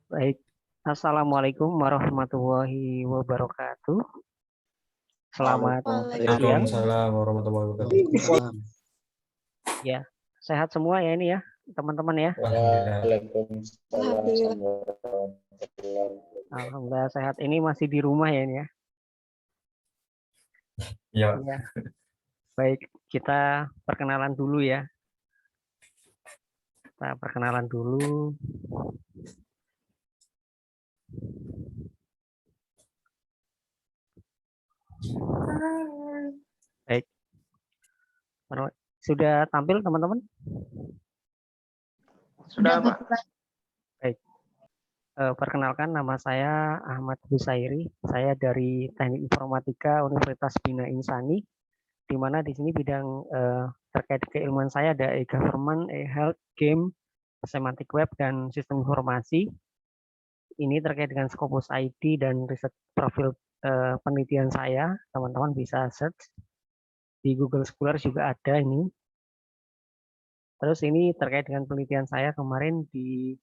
Baik, Assalamualaikum warahmatullahi wabarakatuh. Selamat siang. Waalaikumsalam warahmatullahi wabarakatuh. Waalaikumsalam. Ya, sehat semua ya ini ya, teman-teman ya. Waalaikumsalam. Alhamdulillah sehat. Ini masih di rumah ya ini ya. Ya. Ya. Baik, kita perkenalan dulu ya. Kita perkenalan dulu. Baik. Sudah tampil teman-teman? Sudah, Pak. Baik. Perkenalkan, nama saya Ahmad Husairi. Saya dari Teknik Informatika Universitas Bina Insani, di mana di sini bidang terkait keilmuan saya ada e-government, e-health, game, semantic web, dan sistem informasi. Ini terkait dengan Scopus ID dan riset profil penelitian saya. Teman-teman bisa search di Google Scholar juga ada ini. Terus ini terkait dengan penelitian saya kemarin di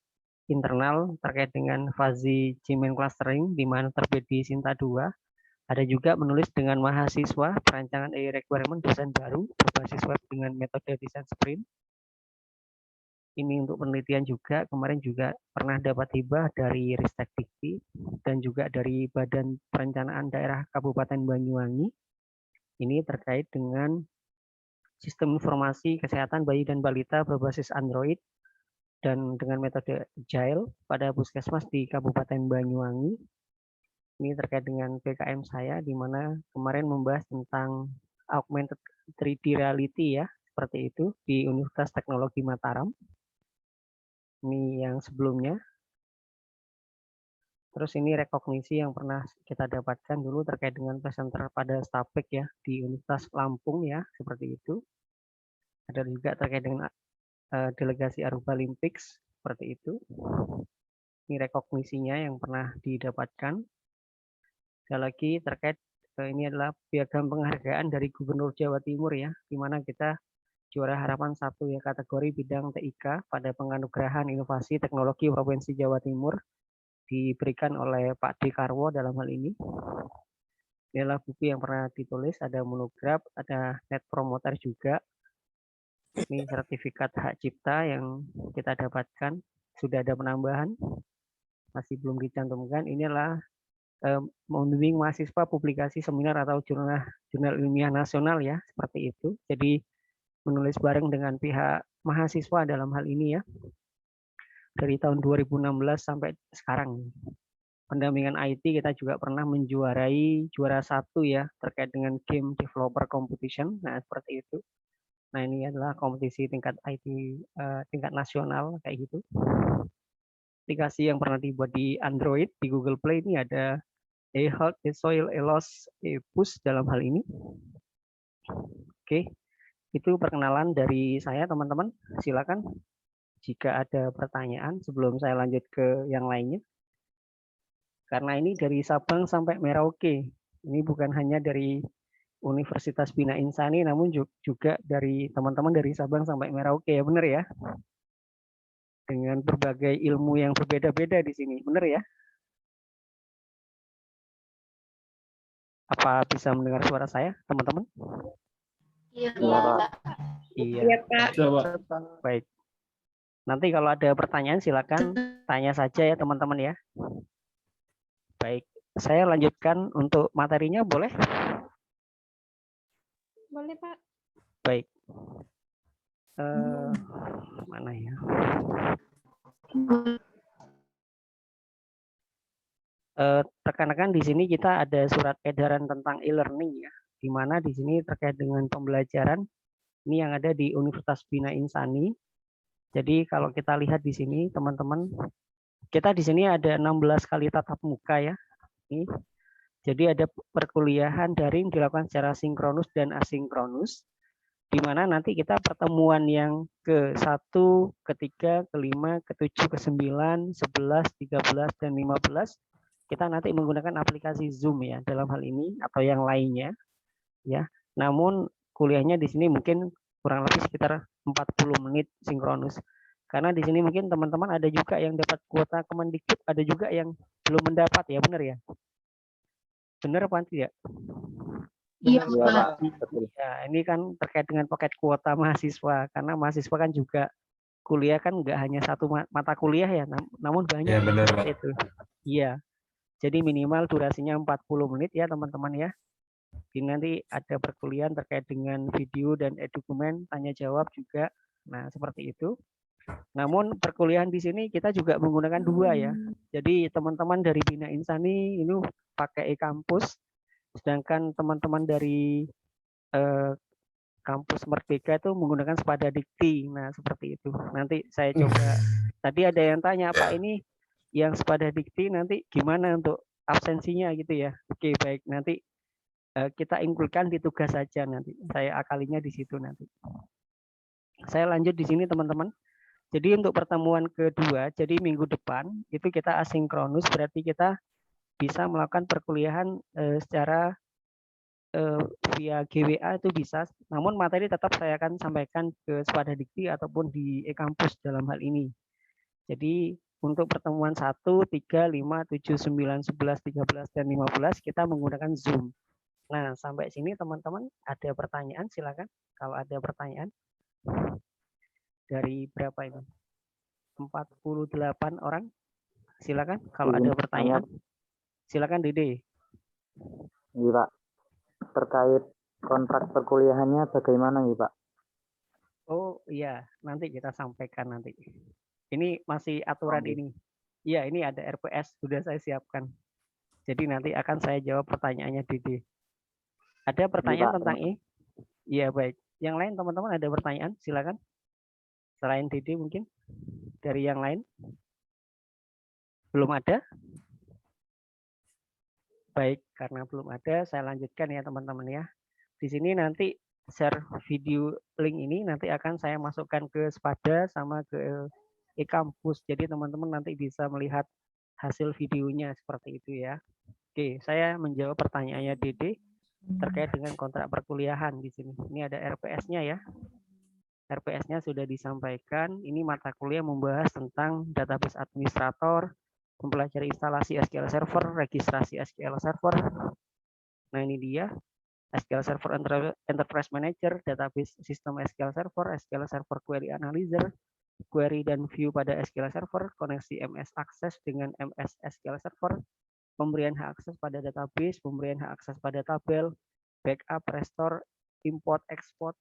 internal terkait dengan fuzzy G-main clustering, di mana terbit di Sinta 2. Ada juga menulis dengan mahasiswa perancangan e-requirement desain baru berbasis web dengan metode desain sprint. Ini untuk penelitian juga, kemarin juga pernah dapat hibah dari Ristek Dikti dan juga dari Badan Perencanaan Daerah Kabupaten Banyuwangi. Ini terkait dengan sistem informasi kesehatan bayi dan balita berbasis Android dan dengan metode Agile pada puskesmas di Kabupaten Banyuwangi. Ini terkait dengan PKM saya, di mana kemarin membahas tentang augmented 3D reality ya, seperti itu di Universitas Teknologi Mataram. Ini yang sebelumnya. Terus ini rekognisi yang pernah kita dapatkan dulu terkait dengan presenter pada Stapek ya di Universitas Lampung ya, seperti itu. Ada juga terkait dengan delegasi Aruba Olympics, seperti itu. Ini rekognisinya yang pernah didapatkan. Sekali lagi terkait ini adalah piagam penghargaan dari Gubernur Jawa Timur ya, di mana kita juara harapan 1 ya kategori bidang TIK pada penganugerahan inovasi teknologi Provinsi Jawa Timur diberikan oleh Pak Dekarwo dalam hal ini. Ini adalah buku yang pernah ditulis, ada monograf, ada net promoter juga. Ini sertifikat hak cipta yang kita dapatkan, sudah ada penambahan, masih belum dicantumkan. Ini adalah membimbing mahasiswa publikasi seminar atau jurnal ilmiah nasional ya, seperti itu. Jadi menulis bareng dengan pihak mahasiswa dalam hal ini ya. Dari tahun 2016 sampai sekarang. Pendampingan IT kita juga pernah menjuarai juara 1 ya terkait dengan game developer competition. Nah, seperti itu. Nah, ini adalah kompetisi tingkat IT tingkat nasional kayak gitu. Aplikasi yang pernah dibuat di Android, di Google Play ini ada e-health, e-soil, e-loss, e-push dalam hal ini. Oke, itu perkenalan dari saya teman-teman. Silakan jika ada pertanyaan sebelum saya lanjut ke yang lainnya. Karena ini dari Sabang sampai Merauke. Ini bukan hanya dari Universitas Bina Insani, namun juga dari teman-teman dari Sabang sampai Merauke ya, benar ya? Dengan berbagai ilmu yang berbeda-beda di sini, benar ya? Apa bisa mendengar suara saya, teman-teman? Iya, Pak. Iya, Pak. Baik. Nanti kalau ada pertanyaan silakan tanya saja ya teman-teman ya. Baik, saya lanjutkan untuk materinya boleh? Boleh, Pak. Baik. Mana ya? Rekan-rekan di sini kita ada surat edaran tentang e-learning ya, di mana di sini terkait dengan pembelajaran ini yang ada di Universitas Bina Insani. Jadi kalau kita lihat di sini teman-teman, kita di sini ada 16 kali tatap muka ya. Ini. Jadi ada perkuliahan daring dilakukan secara sinkronus dan asinkronus, di mana nanti kita pertemuan yang ke-1, ke-3, ke-5, ke-7, ke-9, 11, 13, dan 15 kita nanti menggunakan aplikasi Zoom ya dalam hal ini atau yang lainnya ya. Namun kuliahnya di sini mungkin kurang lebih sekitar 40 menit sinkronus. Karena di sini mungkin teman-teman ada juga yang dapat kuota Kemendikbud, ada juga yang belum mendapat ya, benar ya? Benar apa tidak? Iya, Iya, Pak. Pak. Betul. Ya, ini kan terkait dengan paket kuota mahasiswa, karena mahasiswa kan juga kuliah kan nggak hanya satu mata kuliah ya, namun banyak Ya, benar, seperti Pak. itu. Iya, jadi minimal durasinya 40 menit ya teman-teman ya. Jadi nanti ada perkuliahan terkait dengan video dan dokumen, tanya jawab juga. Nah, seperti itu. Namun perkuliahan di sini kita juga menggunakan dua ya. Jadi teman-teman dari Bina Insani ini pakai e-kampus, sedangkan teman-teman dari kampus Merdeka itu menggunakan Sepada Dikti. Nah, seperti itu. Nanti saya coba. Tadi ada yang tanya, Pak ini yang Sepada Dikti nanti gimana untuk absensinya gitu ya. Oke, baik. Nanti kita include-kan di tugas saja nanti. Saya akalinya di situ nanti. Saya lanjut di sini teman-teman. Jadi untuk pertemuan kedua, jadi minggu depan itu kita asinkronus, berarti kita bisa melakukan perkuliahan secara via GWA itu bisa. Namun materi tetap saya akan sampaikan ke Sepada Dikti ataupun di e-kampus dalam hal ini. Jadi untuk pertemuan 1, 3, 5, 7, 9, 11, 13, dan 15 kita menggunakan Zoom. Nah, sampai sini teman-teman ada pertanyaan, silakan. Kalau ada pertanyaan. Dari berapa ini? 48 orang. Silakan kalau ada pertanyaan. Silakan Dede. Iya, Pak. Terkait kontrak perkuliahannya bagaimana nih, Pak? Oh iya, nanti kita sampaikan nanti. Ini masih aturan ini. Iya, ini ada RPS, sudah saya siapkan. Jadi nanti akan saya jawab pertanyaannya Dede. Ada pertanyaan tentang ini? Iya, baik. Yang lain teman-teman ada pertanyaan? Silakan. Selain Dede mungkin? Dari yang lain? Belum ada? Baik, karena belum ada, saya lanjutkan ya teman-teman ya. Di sini nanti share video link ini nanti akan saya masukkan ke Sepada sama ke e-kampus. Jadi teman-teman nanti bisa melihat hasil videonya seperti itu ya. Oke, saya menjawab pertanyaannya Dede terkait dengan kontrak perkuliahan di sini. Ini ada RPS-nya ya. RPS-nya sudah disampaikan. Ini mata kuliah membahas tentang database administrator, mempelajari instalasi SQL Server, registrasi SQL Server. Nah, ini dia. SQL Server Enterprise Manager, database sistem SQL Server, SQL Server Query Analyzer, query dan view pada SQL Server, koneksi MS Access dengan MS SQL Server, pemberian hak akses pada database, pemberian hak akses pada tabel, backup, restore, import, export,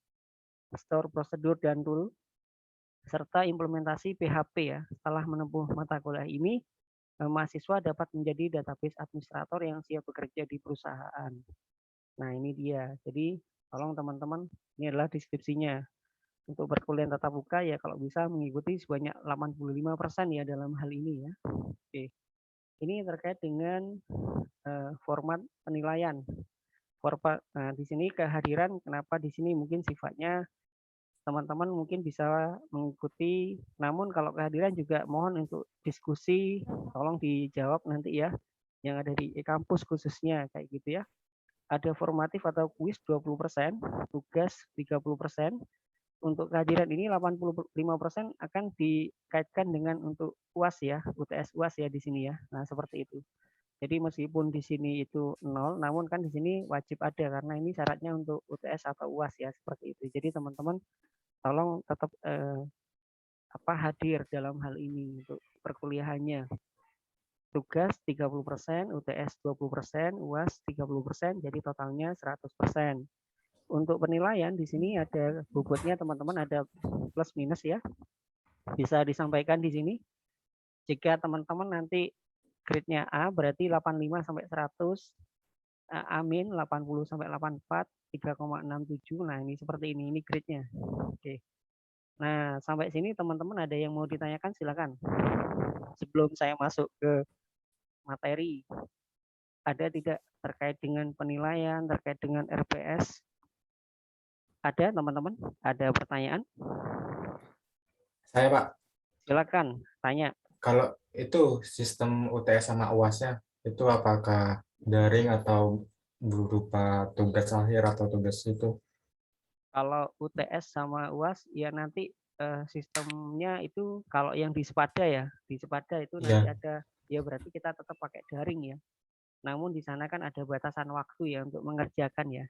store prosedur dan rule, serta implementasi PHP ya. Setelah menempuh mata kuliah ini, mahasiswa dapat menjadi database administrator yang siap bekerja di perusahaan. Nah, ini dia. Jadi, tolong teman-teman, ini adalah deskripsinya. Untuk perkuliahan tatap muka ya kalau bisa mengikuti sebanyak 85% ya dalam hal ini ya. Oke. Ini terkait dengan format penilaian. Nah, di sini kehadiran, kenapa di sini mungkin sifatnya teman-teman mungkin bisa mengikuti, namun kalau kehadiran juga mohon untuk diskusi, tolong dijawab nanti ya, yang ada di e-kampus khususnya, kayak gitu ya. Ada formatif atau kuis 20%, tugas 30%, untuk kehadiran ini 85% akan dikaitkan dengan untuk UAS ya, UTS UAS ya di sini ya, nah seperti itu. Jadi meskipun di sini itu 0, namun kan di sini wajib ada, karena ini syaratnya untuk UTS atau UAS ya, seperti itu. Jadi teman-teman tolong tetap hadir dalam hal ini untuk perkuliahannya. Tugas 30%, UTS 20%, UAS 30%, jadi totalnya 100%. Untuk penilaian di sini ada bobotnya teman-teman, ada plus minus ya. Bisa disampaikan di sini. Jika teman-teman nanti grade-nya A berarti 85 sampai 100, amin 80 sampai 84, 3,67. Nah, ini seperti ini grade-nya. Oke. Nah, sampai sini teman-teman ada yang mau ditanyakan, silakan. Sebelum saya masuk ke materi, ada tidak terkait dengan penilaian, terkait dengan RPS? Ada teman-teman? Ada pertanyaan? Saya, Pak. Silakan, tanya. Kalau itu sistem UTS sama UAS-nya, itu apakah daring atau berupa tugas akhir atau tugas itu? Kalau UTS sama UAS, ya nanti sistemnya itu kalau yang di Sepada ya, di Sepada itu nanti Iya. ada, ya berarti kita tetap pakai daring ya. Namun di sana kan ada batasan waktu ya untuk mengerjakan ya.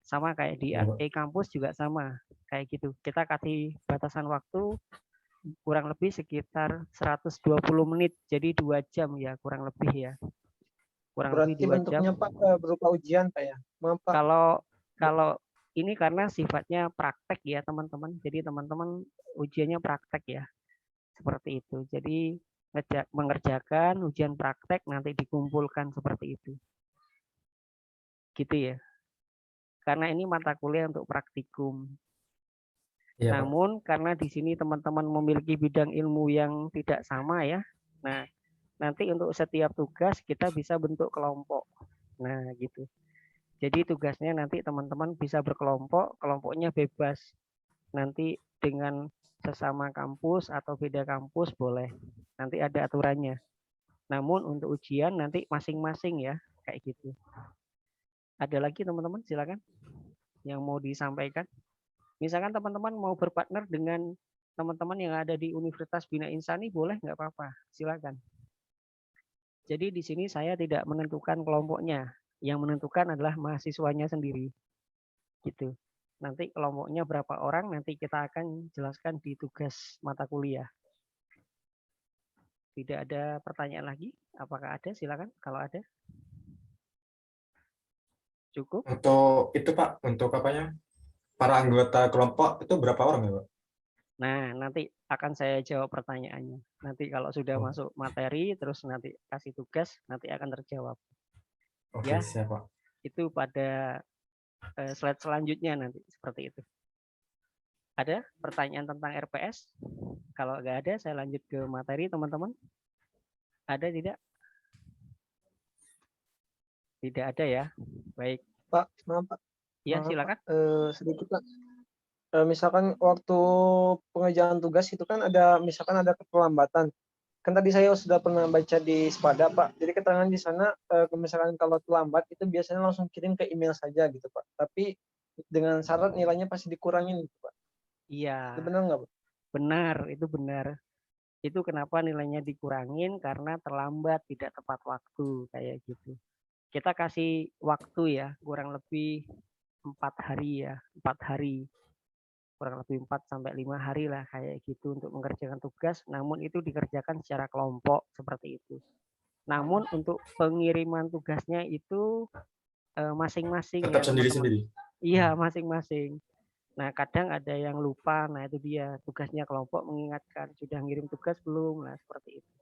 Sama kayak di Iya, Pak. e-kampus juga sama kayak gitu. Kita kasih batasan waktu kurang lebih sekitar 120 menit, jadi 2 jam ya kurang lebih ya. Kurang lebih Berarti 2 jam. bentuknya Pak berupa ujian Pak ya? Maaf Pak. Kalau kalau ini karena sifatnya praktek ya teman-teman. Jadi teman-teman ujiannya praktek ya. Seperti itu. Jadi mengerjakan ujian praktek nanti dikumpulkan seperti itu. Gitu ya. Karena ini mata kuliah untuk praktikum. Iya, Pak. Namun karena di sini teman-teman memiliki bidang ilmu yang tidak sama ya. Nah, nanti untuk setiap tugas kita bisa bentuk kelompok. Nah, gitu. Jadi tugasnya nanti teman-teman bisa berkelompok, kelompoknya bebas. Nanti dengan sesama kampus atau beda kampus boleh. Nanti ada aturannya. Namun untuk ujian nanti masing-masing ya, kayak gitu. Ada lagi teman-teman, silakan yang mau disampaikan. Misalkan teman-teman mau berpartner dengan teman-teman yang ada di Universitas Bina Insani, boleh nggak apa-apa, silakan. Jadi di sini saya tidak menentukan kelompoknya, yang menentukan adalah mahasiswanya sendiri. Gitu. Nanti kelompoknya berapa orang, nanti kita akan jelaskan di tugas mata kuliah. Tidak ada pertanyaan lagi? Apakah ada? Silakan kalau ada. Cukup? Untuk itu, Pak, untuk apanya? Para anggota kelompok itu berapa orang ya, Pak? Nah, nanti akan saya jawab pertanyaannya. Nanti kalau sudah Oh, masuk materi, terus nanti kasih tugas, nanti akan terjawab. oke, Ya, siap, Pak. itu pada slide selanjutnya nanti seperti itu. Ada pertanyaan tentang RPS? Kalau nggak ada, saya lanjut ke materi teman-teman. Ada tidak? Tidak ada ya. Baik. Pak, maaf Pak. Ya, Maaf, Pak. silakan. Sedikit Pak. Misalkan waktu pengerjaan tugas itu kan ada misalkan ada keterlambatan. Kan tadi saya sudah pernah baca di Sepada Pak. Jadi keterangan di sana misalkan kalau terlambat itu biasanya langsung kirim ke email saja gitu Pak. Tapi dengan syarat nilainya pasti dikurangin gitu Pak. Itu Iya, benar nggak Pak? benar, itu benar. Itu kenapa nilainya dikurangin karena terlambat, tidak tepat waktu kayak gitu. Kita kasih waktu ya, kurang lebih 4 hari ya, 4 hari, kurang lebih 4 sampai 5 hari lah kayak gitu untuk mengerjakan tugas. Namun itu dikerjakan secara kelompok seperti itu. Namun untuk pengiriman tugasnya itu masing-masing Tetap ya teman-teman. sendiri-sendiri. Iya masing-masing. Nah kadang ada yang lupa, nah itu dia tugasnya kelompok mengingatkan sudah ngirim tugas belum, nah seperti itu.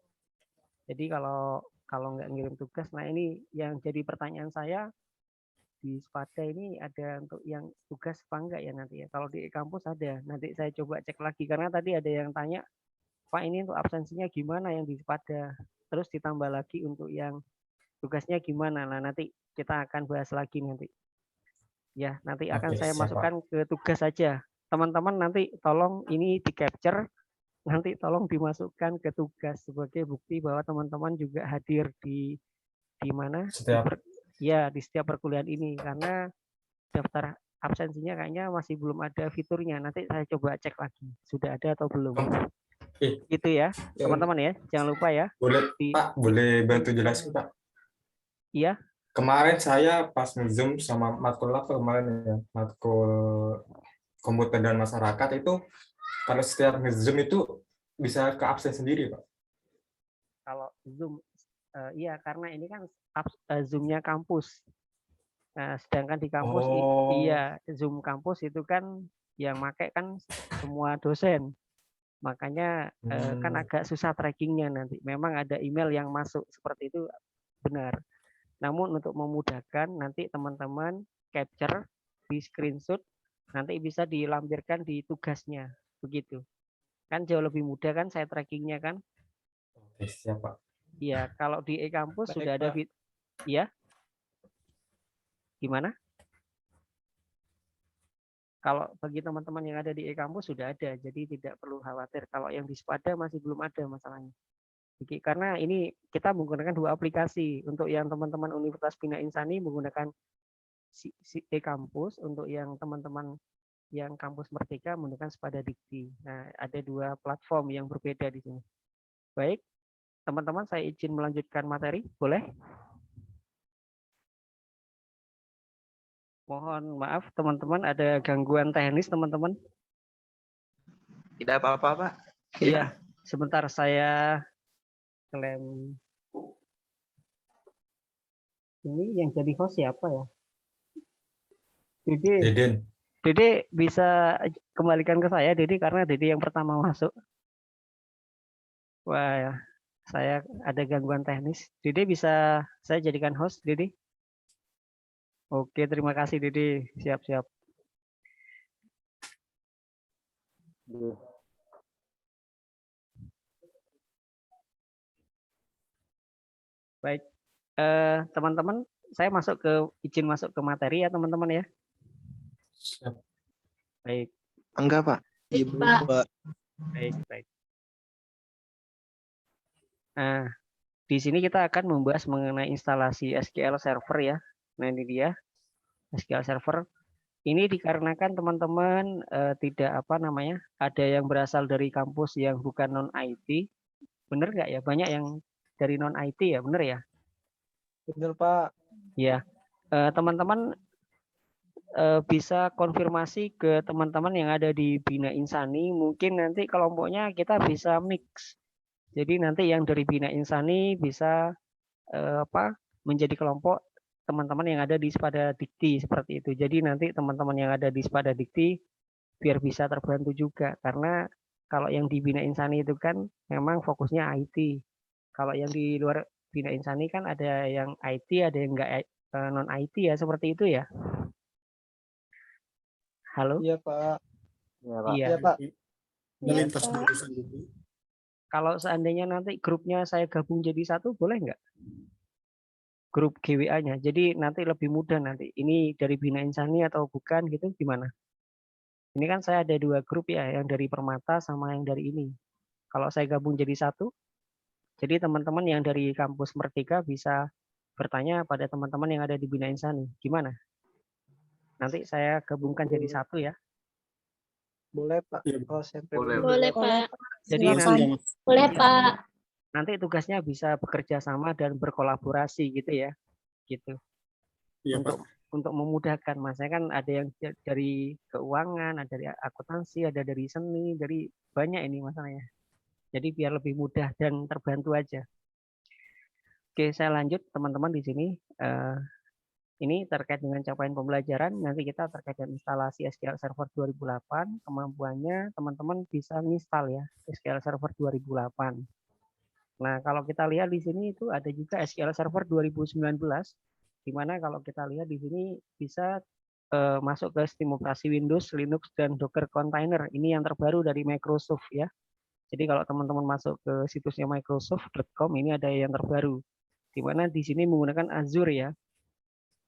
Jadi kalau nggak ngirim tugas, nah ini yang jadi pertanyaan saya di Sepada ini ada untuk yang tugas apa enggak ya nanti ya. Kalau di kampus ada, nanti saya coba cek lagi karena tadi ada yang tanya, Pak ini untuk absensinya gimana yang di Sepada, terus ditambah lagi untuk yang tugasnya gimana. Nah nanti kita akan bahas lagi nanti. Ya nanti akan Oke, saya siap, Pak. masukkan ke tugas saja. Teman-teman nanti tolong ini di capture, nanti tolong dimasukkan ke tugas sebagai bukti bahwa teman-teman juga hadir di mana Setiap ya di setiap perkuliahan ini karena daftar absensinya kayaknya masih belum ada fiturnya. Nanti saya coba cek lagi sudah ada atau belum. Gitu ya teman-teman ya, jangan lupa ya boleh, di Pak, boleh bantu jelasin, Pak? iya. Kemarin saya pas nge-zoom sama matkul apa kemarin ya, matkul komputer dan masyarakat itu kalau setiap nge-zoom itu bisa ke absen sendiri, Pak. Kalau Zoom iya karena ini kan Zoom-nya kampus. Nah, sedangkan di kampus Oh, iya Zoom kampus itu kan yang make kan semua dosen. Makanya kan agak susah trackingnya nanti. Memang ada email yang masuk seperti itu benar. Namun untuk memudahkan nanti teman-teman capture di screenshot nanti bisa dilampirkan di tugasnya begitu. Kan jauh lebih mudah kan saya trackingnya kan. oke, siap, Pak. Iya, kalau di e-kampus Baik, sudah ada Pak. ya, gimana? Kalau bagi teman-teman yang ada di e-kampus sudah ada, jadi tidak perlu khawatir. Kalau yang di Sepada masih belum ada masalahnya. Jadi, karena ini kita menggunakan 2 aplikasi. Untuk yang teman-teman Universitas Bina Insani menggunakan e-kampus, untuk yang teman-teman yang kampus Merdeka menggunakan Sepada Dikti. Nah, ada 2 platform yang berbeda di sini. Baik, teman-teman saya izin melanjutkan materi, boleh? Mohon maaf teman-teman, ada gangguan teknis teman-teman. Tidak apa-apa, Pak. Iya, sebentar saya klaim. Ini yang jadi host siapa ya? Deden. Dede bisa kembalikan ke saya, Dede, karena Dede yang pertama masuk. Wah, saya ada gangguan teknis. Dede bisa saya jadikan host, Dede? Oke, terima kasih, Dede. Siap-siap. Iya. Baik, teman-teman, saya izin masuk ke materi ya, teman-teman ya. Siap. Baik, Enggak, Pak. Ibu, Pak. baik. Nah, di sini kita akan membahas mengenai instalasi SQL Server ya. Nah, ini dia SQL Server. Ini dikarenakan teman-teman tidak ada yang berasal dari kampus yang bukan non IT. Bener nggak ya? Banyak yang dari non IT ya, bener ya? Benar, Pak. Ya, teman-teman bisa konfirmasi ke teman-teman yang ada di Bina Insani. Mungkin nanti kelompoknya kita bisa mix. Jadi nanti yang dari Bina Insani bisa menjadi kelompok teman-teman yang ada di Sepada Dikti seperti itu. Jadi nanti teman-teman yang ada di Sepada Dikti biar bisa terbantu juga, karena kalau yang di Bina Insani itu kan memang fokusnya IT. Kalau yang di luar Bina Insani kan ada yang IT, ada yang enggak non IT ya, seperti itu ya. Halo? Iya, Pak. Iya, Pak. Iya. Iya, Pak. Melintas jurusan gitu. Kalau seandainya nanti grupnya saya gabung jadi satu, boleh nggak? Grup GWA-nya. Jadi nanti lebih mudah nanti. Ini dari Bina Insani atau bukan gitu, gimana? Ini kan saya ada 2 grup ya, yang dari Permata sama yang dari ini. Kalau saya gabung jadi satu, jadi teman-teman yang dari kampus Merdeka bisa bertanya pada teman-teman yang ada di Bina Insani. Gimana? Nanti saya gabungkan jadi satu ya. Boleh, Pak. Iya, Kalau saya Boleh. Boleh, Pak. Jadi Silakan. Boleh, Pak. nanti tugasnya bisa bekerja sama dan berkolaborasi gitu ya. Gitu. Iya, Pak. Untuk memudahkan, Mas. Saya kan ada yang dari keuangan, ada dari akuntansi, ada dari seni, dari banyak ini masalahnya. Jadi biar lebih mudah dan terbantu aja. Oke, saya lanjut teman-teman di sini. Ini terkait dengan capaian pembelajaran. Nanti kita terkait dengan instalasi SQL Server 2008. Kemampuannya teman-teman bisa install ya SQL Server 2008. Nah, kalau kita lihat di sini itu ada juga SQL Server 2019. Di mana kalau kita lihat di sini bisa masuk ke sistem operasi Windows, Linux, dan Docker Container. Ini yang terbaru dari Microsoft ya. Jadi kalau teman-teman masuk ke situsnya microsoft.com, ini ada yang terbaru. Di mana di sini menggunakan Azure ya.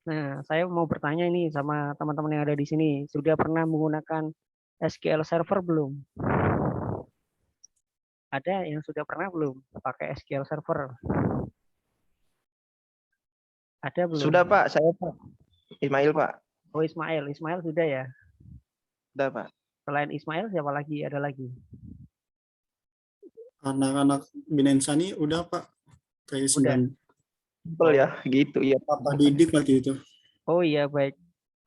Nah, saya mau bertanya ini sama teman-teman yang ada di sini. Sudah pernah menggunakan SQL Server belum? Ada yang sudah pernah belum pakai SQL Server? Ada belum? Sudah, Pak. Saya, Pak. Ismail, Pak. Oh, Ismail sudah ya. Sudah, Pak. Selain Ismail siapa lagi? Ada lagi? Anak-anak Bina Insani udah, Pak. Kayak Udah. 9. Simpel ya, gitu ya. Papa didik waktu itu. Oh iya, baik.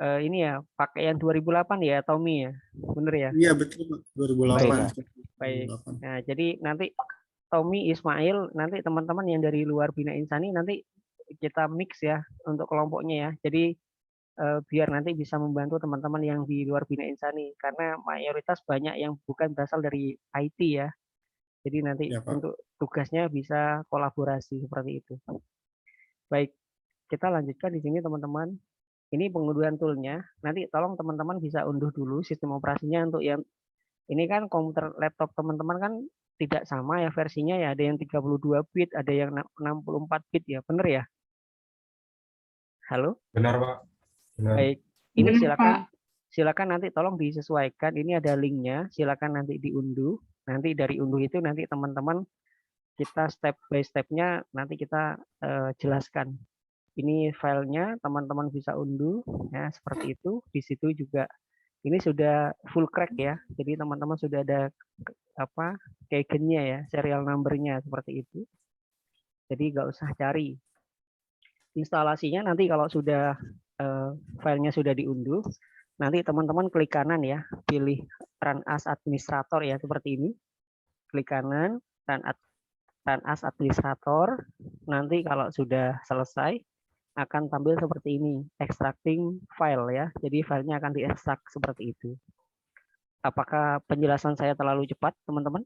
Ini ya, pakai yang 2008 ya, Tommy ya. Bener ya? Iya, betul, Pak. 2008. Baik. Nah, jadi nanti Tommy, Ismail, nanti teman-teman yang dari luar Bina Insani nanti kita mix ya untuk kelompoknya ya. Jadi biar nanti bisa membantu teman-teman yang di luar Bina Insani, karena mayoritas banyak yang bukan berasal dari IT ya. Jadi nanti Ya, Pak. untuk tugasnya bisa kolaborasi seperti itu. Baik, kita lanjutkan di sini teman-teman. Ini pengunduhan toolnya. Nanti tolong teman-teman bisa unduh dulu sistem operasinya untuk yang ini kan komputer laptop teman-teman kan tidak sama ya versinya ya. Ada yang 32 bit, ada yang 64 bit ya. Benar ya? Halo? Benar, Pak. Benar. Baik. Ini silakan nanti tolong disesuaikan. Ini ada linknya. Silakan nanti diunduh. Nanti dari unduh itu nanti teman-teman kita step by step-nya nanti kita jelaskan. Ini filenya teman-teman bisa unduh ya seperti itu. Di situ juga Ini sudah full crack ya. Jadi teman-teman sudah ada apa keygennya ya, serial number-nya seperti itu. Jadi nggak usah cari. Instalasinya nanti kalau sudah filenya sudah diunduh, nanti teman-teman klik kanan ya, pilih Run as Administrator ya seperti ini. Klik kanan, Run as Administrator. Nanti kalau sudah selesai akan tampil seperti ini, extracting file ya. Jadi filenya akan diekstrak seperti itu. Apakah penjelasan saya terlalu cepat, teman-teman?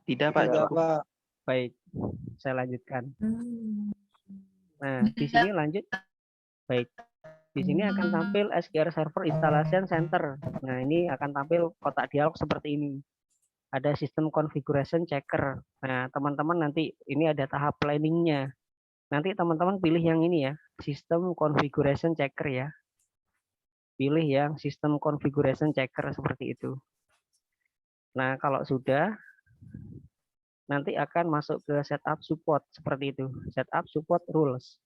Tidak Pak. Tidak, Pak. Baik, saya lanjutkan. Nah, di sini lanjut. Baik, di sini akan tampil SQL Server Installation Center. Nah, ini akan tampil kotak dialog seperti ini. Ada System Configuration Checker. Nah, teman-teman nanti ini ada tahap planningnya. Nanti teman-teman pilih yang ini ya, System Configuration Checker ya. Pilih yang System Configuration Checker seperti itu. Nah, kalau sudah, nanti akan masuk ke Setup Support seperti itu. Setup Support Rules.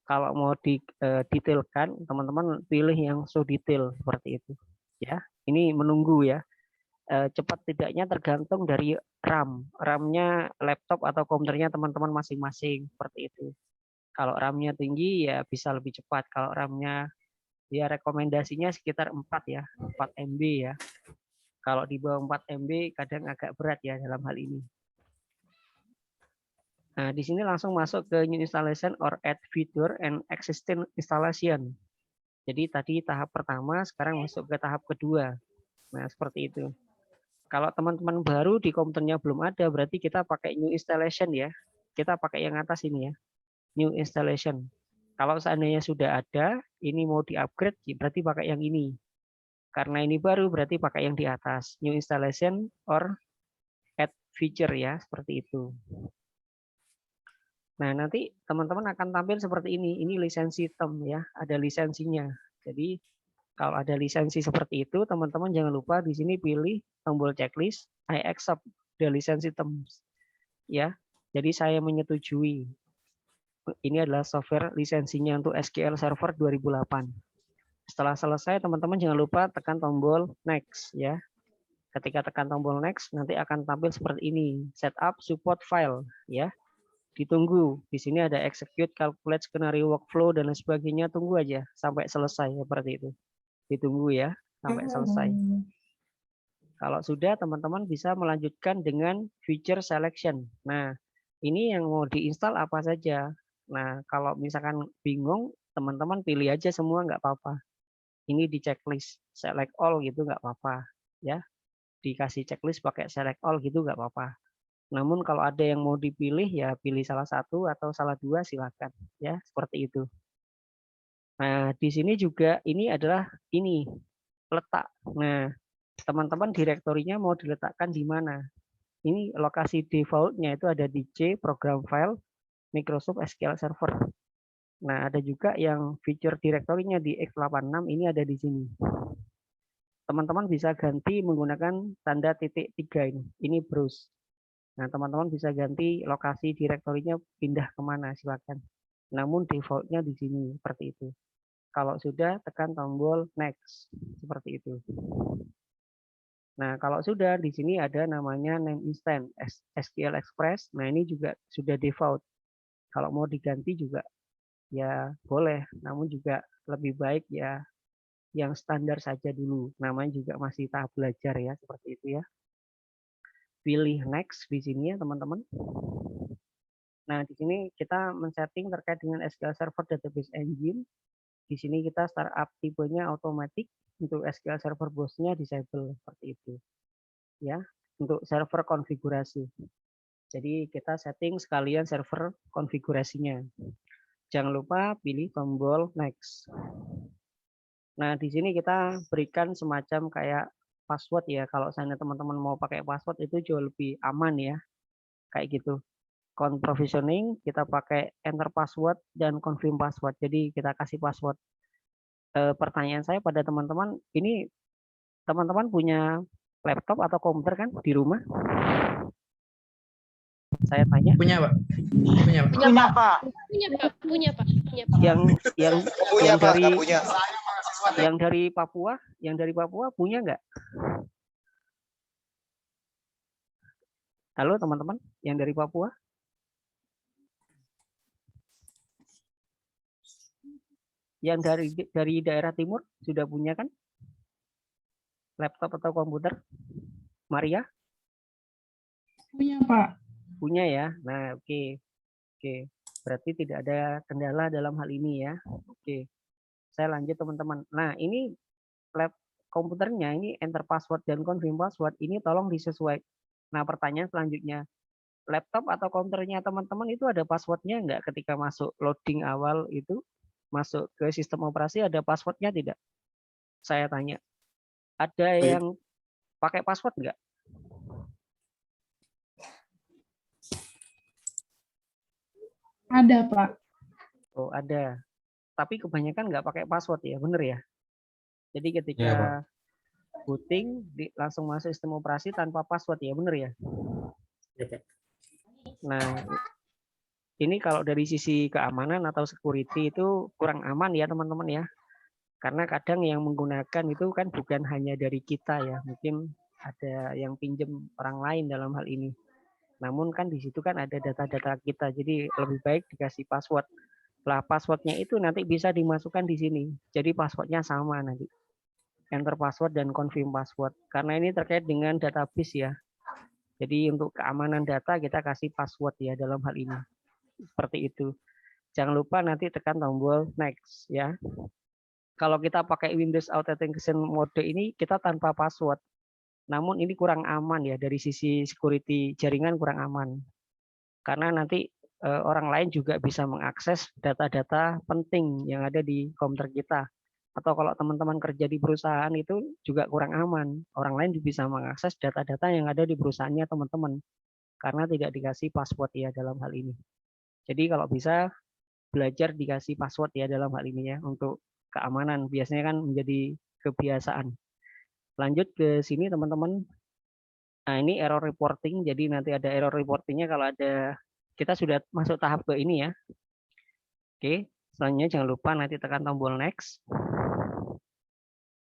Kalau mau detailkan, teman-teman pilih yang show detail seperti itu. Ya, ini menunggu ya. Cepat tidaknya tergantung dari RAM. RAM-nya laptop atau komputernya teman-teman masing-masing seperti itu. Kalau RAM-nya tinggi ya bisa lebih cepat. Kalau RAM-nya ya rekomendasinya sekitar 4 ya, 4 MB ya. Kalau di bawah 4 MB kadang agak berat ya dalam hal ini. Nah, di sini langsung masuk ke new installation or add feature and existing installation. Jadi tadi tahap pertama, sekarang masuk ke tahap kedua. Nah, seperti itu. Kalau teman-teman baru di komputernya belum ada, berarti kita pakai new installation ya. Kita pakai yang atas ini ya, new installation. Kalau seandainya sudah ada, ini mau di-upgrade, berarti pakai yang ini. Karena ini baru, berarti pakai yang di atas. New installation or add feature ya, seperti itu. Nah, nanti teman-teman akan tampil seperti ini. Ini lisensi term ya, ada lisensinya. Jadi, kalau ada lisensi seperti itu, teman-teman jangan lupa di sini pilih tombol checklist, I accept the lisensi terms. Ya, jadi saya menyetujui. Ini adalah software lisensinya untuk SQL Server 2008. Setelah selesai, teman-teman jangan lupa tekan tombol next ya. Ketika tekan tombol next, nanti akan tampil seperti ini, setup support file ya. Ditunggu. Di sini ada execute, calculate, scenario workflow dan lain sebagainya. Tunggu aja sampai selesai seperti itu. Ditunggu ya sampai selesai. Kalau sudah, teman-teman bisa melanjutkan dengan feature selection. Nah, ini yang mau diinstal apa saja. Nah, kalau misalkan bingung, teman-teman pilih aja semua nggak apa-apa. Ini di checklist, select all gitu nggak apa-apa. Ya, dikasih checklist pakai select all gitu nggak apa-apa. Namun kalau ada yang mau dipilih, ya pilih salah satu atau salah dua silakan. Ya, seperti itu. Nah, di sini juga ini adalah ini letak. Nah, teman-teman direktorinya mau diletakkan di mana? Ini lokasi defaultnya itu ada di C, program file, Microsoft SQL Server. Nah, ada juga yang feature direktorinya di x86, ini ada di sini. Teman-teman bisa ganti menggunakan tanda titik 3 ini. Ini browse. Nah, teman-teman bisa ganti lokasi direktorinya pindah kemana, silakan. Namun defaultnya di sini, seperti itu. Kalau sudah, tekan tombol next, seperti itu. Nah, kalau sudah, di sini ada namanya name instance, SQL Express. Nah, ini juga sudah default. Kalau mau diganti juga ya boleh, namun juga lebih baik ya yang standar saja dulu. Namanya juga masih tahap belajar ya, seperti itu ya. Pilih next di sini ya, teman-teman. Nah, di sini kita men-setting terkait dengan SQL Server Database Engine. Di sini kita startup tipenya automatic, untuk SQL Server BOS-nya disable seperti itu. Ya, untuk server konfigurasi. Jadi kita setting sekalian server konfigurasinya. Jangan lupa pilih tombol next. Nah, di sini kita berikan semacam kayak password ya. Kalau seandainya teman-teman mau pakai password itu jauh lebih aman ya. Kayak gitu. Provisioning kita pakai enter password dan confirm password. Jadi kita kasih password. Pertanyaan saya pada teman-teman, ini teman-teman punya laptop atau komputer kan di rumah? Saya tanya. Punya, Pak. Punya, Pak. Punya, Pak. Punya, Pak. Punya, Pak. Punya, Pak. Yang Punya, Pak, dari nggak punya. Yang dari Papua punya nggak? Halo teman-teman, yang dari Papua? Yang dari daerah timur sudah punya kan? Laptop atau komputer? Maria? Punya, Pak. Punya ya. Nah, oke. Oke. Berarti tidak ada kendala dalam hal ini ya. Oke. Saya lanjut teman-teman. Nah, ini komputernya ini enter password dan confirm password ini tolong disesuaikan. Nah, pertanyaan selanjutnya, laptop atau komputernya teman-teman itu ada passwordnya nggak ketika masuk loading awal itu, masuk ke sistem operasi ada passwordnya tidak? Saya tanya. Ada Baik. yang pakai password nggak? Ada, Pak. Oh, ada. Tapi kebanyakan nggak pakai password ya, bener ya? Jadi ketika Iya, Pak. booting langsung masuk sistem operasi tanpa password ya, bener ya? Ya, Pak. Nah, ini kalau dari sisi keamanan atau security itu kurang aman ya teman-teman ya. Karena kadang yang menggunakan itu kan bukan hanya dari kita ya, mungkin ada yang pinjam orang lain dalam hal ini. Namun kan di situ kan ada data-data kita, jadi lebih baik dikasih password. Lah passwordnya itu nanti bisa dimasukkan di sini. Jadi passwordnya sama nanti. Enter password dan confirm password. Karena ini terkait dengan database ya. Jadi untuk keamanan data kita kasih password ya dalam hal ini. Seperti itu. Jangan lupa nanti tekan tombol next ya. Kalau kita pakai Windows Authentication mode ini kita tanpa password. Namun ini kurang aman ya dari sisi security jaringan kurang aman. Karena nanti orang lain juga bisa mengakses data-data penting yang ada di komputer kita. Atau kalau teman-teman kerja di perusahaan itu juga kurang aman. Orang lain bisa mengakses data-data yang ada di perusahaannya teman-teman. Karena tidak dikasih password ya dalam hal ini. Jadi kalau bisa belajar dikasih password ya dalam hal ini ya untuk keamanan. Biasanya kan menjadi kebiasaan. Lanjut ke sini teman-teman. Nah ini error reporting. Jadi nanti ada error reportingnya kalau ada, kita sudah masuk tahap ke ini ya. Oke, selanjutnya jangan lupa nanti tekan tombol next.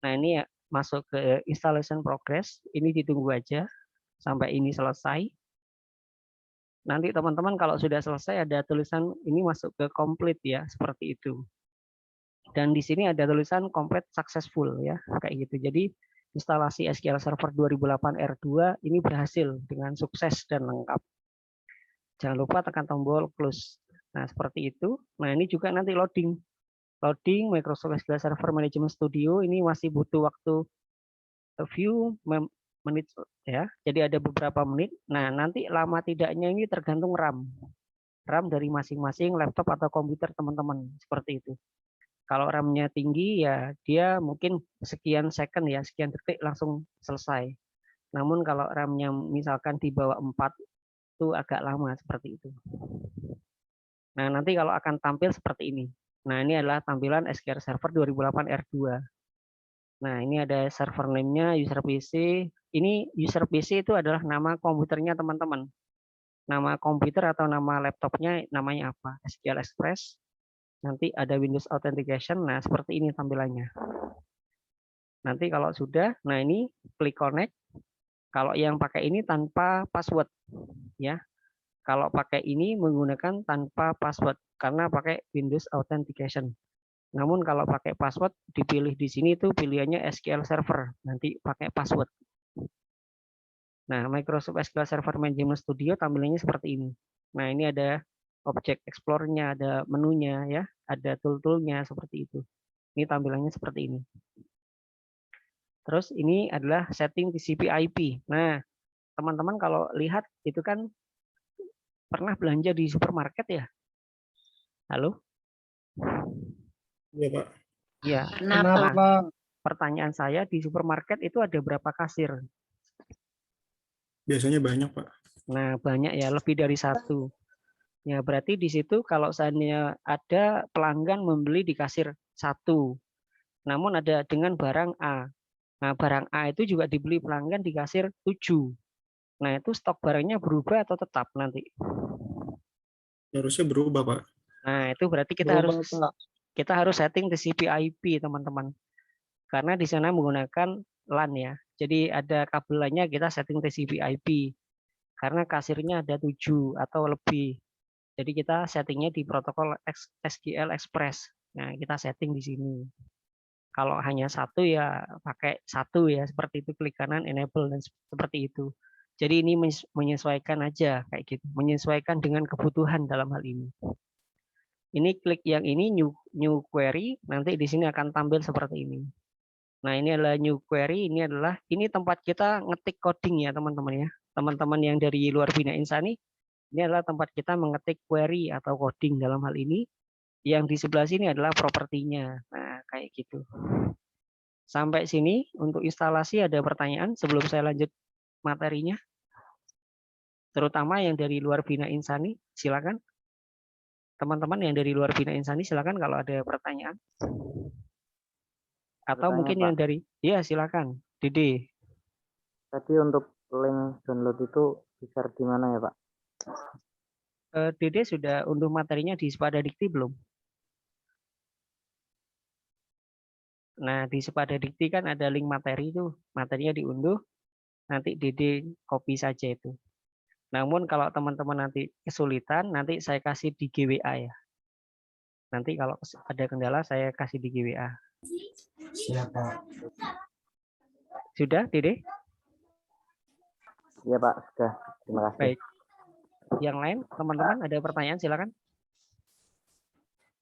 Nah ini ya, masuk ke installation progress. Ini ditunggu aja sampai ini selesai. Nanti teman-teman kalau sudah selesai ada tulisan ini masuk ke complete ya, seperti itu. Dan di sini ada tulisan complete successful ya, kayak gitu. Jadi instalasi SQL Server 2008 R2 ini berhasil dengan sukses dan lengkap. Jangan lupa tekan tombol close. Nah, seperti itu. Nah, ini juga nanti loading. Loading Microsoft SQL Server Management Studio ini masih butuh waktu a few menit ya. Jadi ada beberapa menit. Nah, nanti lama tidaknya ini tergantung RAM. RAM dari masing-masing laptop atau komputer teman-teman, seperti itu. Kalau RAM-nya tinggi ya dia mungkin sekian second ya, sekian detik langsung selesai. Namun kalau RAM-nya misalkan di bawah 4 itu agak lama seperti itu. Nah, nanti kalau akan tampil seperti ini. Nah, ini adalah tampilan SQL Server 2008 R2. Nah, ini ada server name-nya, user PC. Ini user PC itu adalah nama komputernya teman-teman. Nama komputer atau nama laptopnya namanya apa? SQL Express. Nanti ada Windows Authentication. Nah, seperti ini tampilannya. Nanti kalau sudah, nah ini klik connect. Kalau yang pakai ini tanpa password, ya. Kalau pakai ini menggunakan tanpa password karena pakai Windows Authentication. Namun kalau pakai password dipilih di sini itu pilihannya SQL Server, nanti pakai password. Nah, Microsoft SQL Server Management Studio tampilannya seperti ini. Nah, ini ada Object Explorer-nya, ada menunya ya, ada tool-toolnya seperti itu. Ini tampilannya seperti ini. Terus ini adalah setting TCP/IP. Nah, teman-teman kalau lihat itu kan pernah belanja di supermarket ya? Halo? Iya, Pak. Ya. Kenapa? Pertanyaan saya di supermarket itu ada berapa kasir? Biasanya banyak, Pak. Nah, banyak ya, lebih dari satu. Ya, berarti di situ kalau seandainya ada pelanggan membeli di kasir 1, namun ada dengan barang A. Nah, barang A itu juga dibeli pelanggan di kasir 7. Nah, itu stok barangnya berubah atau tetap nanti? Harusnya berubah, Pak. Nah, itu berarti kita harus setting TCP/IP, teman-teman. karena di sana menggunakan LAN ya. Jadi ada kabel LAN-nya kita setting TCP/IP karena kasirnya ada 7 atau lebih. Jadi kita settingnya di protokol SGL Express. Nah, kita setting di sini. Kalau hanya satu ya pakai satu ya, seperti itu, klik kanan enable dan seperti itu. Jadi ini menyesuaikan aja kayak gitu, menyesuaikan dengan kebutuhan dalam hal ini. Ini klik yang ini new query, nanti di sini akan tampil seperti ini. Nah, ini adalah new query, ini tempat kita ngetik coding ya teman-teman ya. Teman-teman yang dari luar Bina Insani, ini adalah tempat kita mengetik query atau coding dalam hal ini. Yang di sebelah sini adalah propertinya. Nah, kayak gitu. Sampai sini untuk instalasi ada pertanyaan sebelum saya lanjut materinya? Terutama yang dari luar Bina Insani, silakan. Teman-teman yang dari luar Bina Insani, silakan kalau ada pertanyaan. Atau Bertanya, mungkin Pak. yang dari, ya silakan, Dede. Tadi untuk link download itu bisa di mana ya, Pak? Dede sudah unduh materinya di Sepada Dikti belum? Nah, di Sepada Dikti kan ada link materi itu, materinya diunduh, nanti Dede copy saja itu. Namun kalau teman-teman nanti kesulitan, nanti saya kasih di GWA ya. Nanti kalau ada kendala saya kasih di GWA. Siap, Pak. Sudah, Dede? Iya, Pak, sudah. Terima kasih. Baik. Yang lain, teman-teman ada pertanyaan silakan.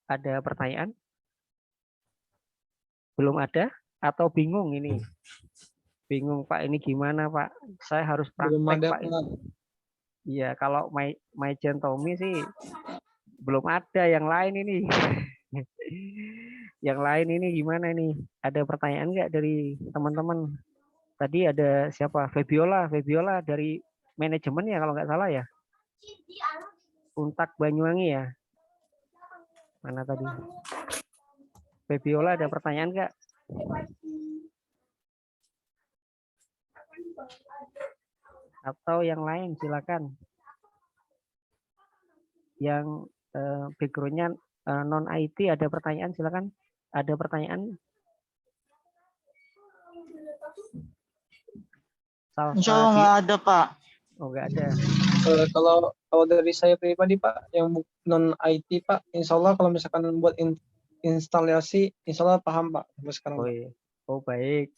Ada pertanyaan? Belum ada? Atau bingung ini? Bingung Pak, ini gimana Pak? Saya harus Belum praktek ada, Pak. Pak. Iya, kalau My Tommy sih belum ada. Yang lain ini. Yang lain ini gimana nih? Ada pertanyaan nggak dari teman-teman? Tadi ada siapa? Febiola dari manajemen ya kalau nggak salah ya. Untak Banyuwangi ya. Mana tadi? Febiola ada pertanyaan nggak? Atau yang lain silakan. Yang backgroundnya non IT ada pertanyaan silakan. Ada pertanyaan? Insya Allah nggak ada, Pak. Oh nggak ada. Kalau dari saya pribadi, Pak, yang non IT, Pak, insya Allah kalau misalkan buat instalasi, insya Allah paham, Pak, sampai sekarang. Oh Pak. iya. Oh baik.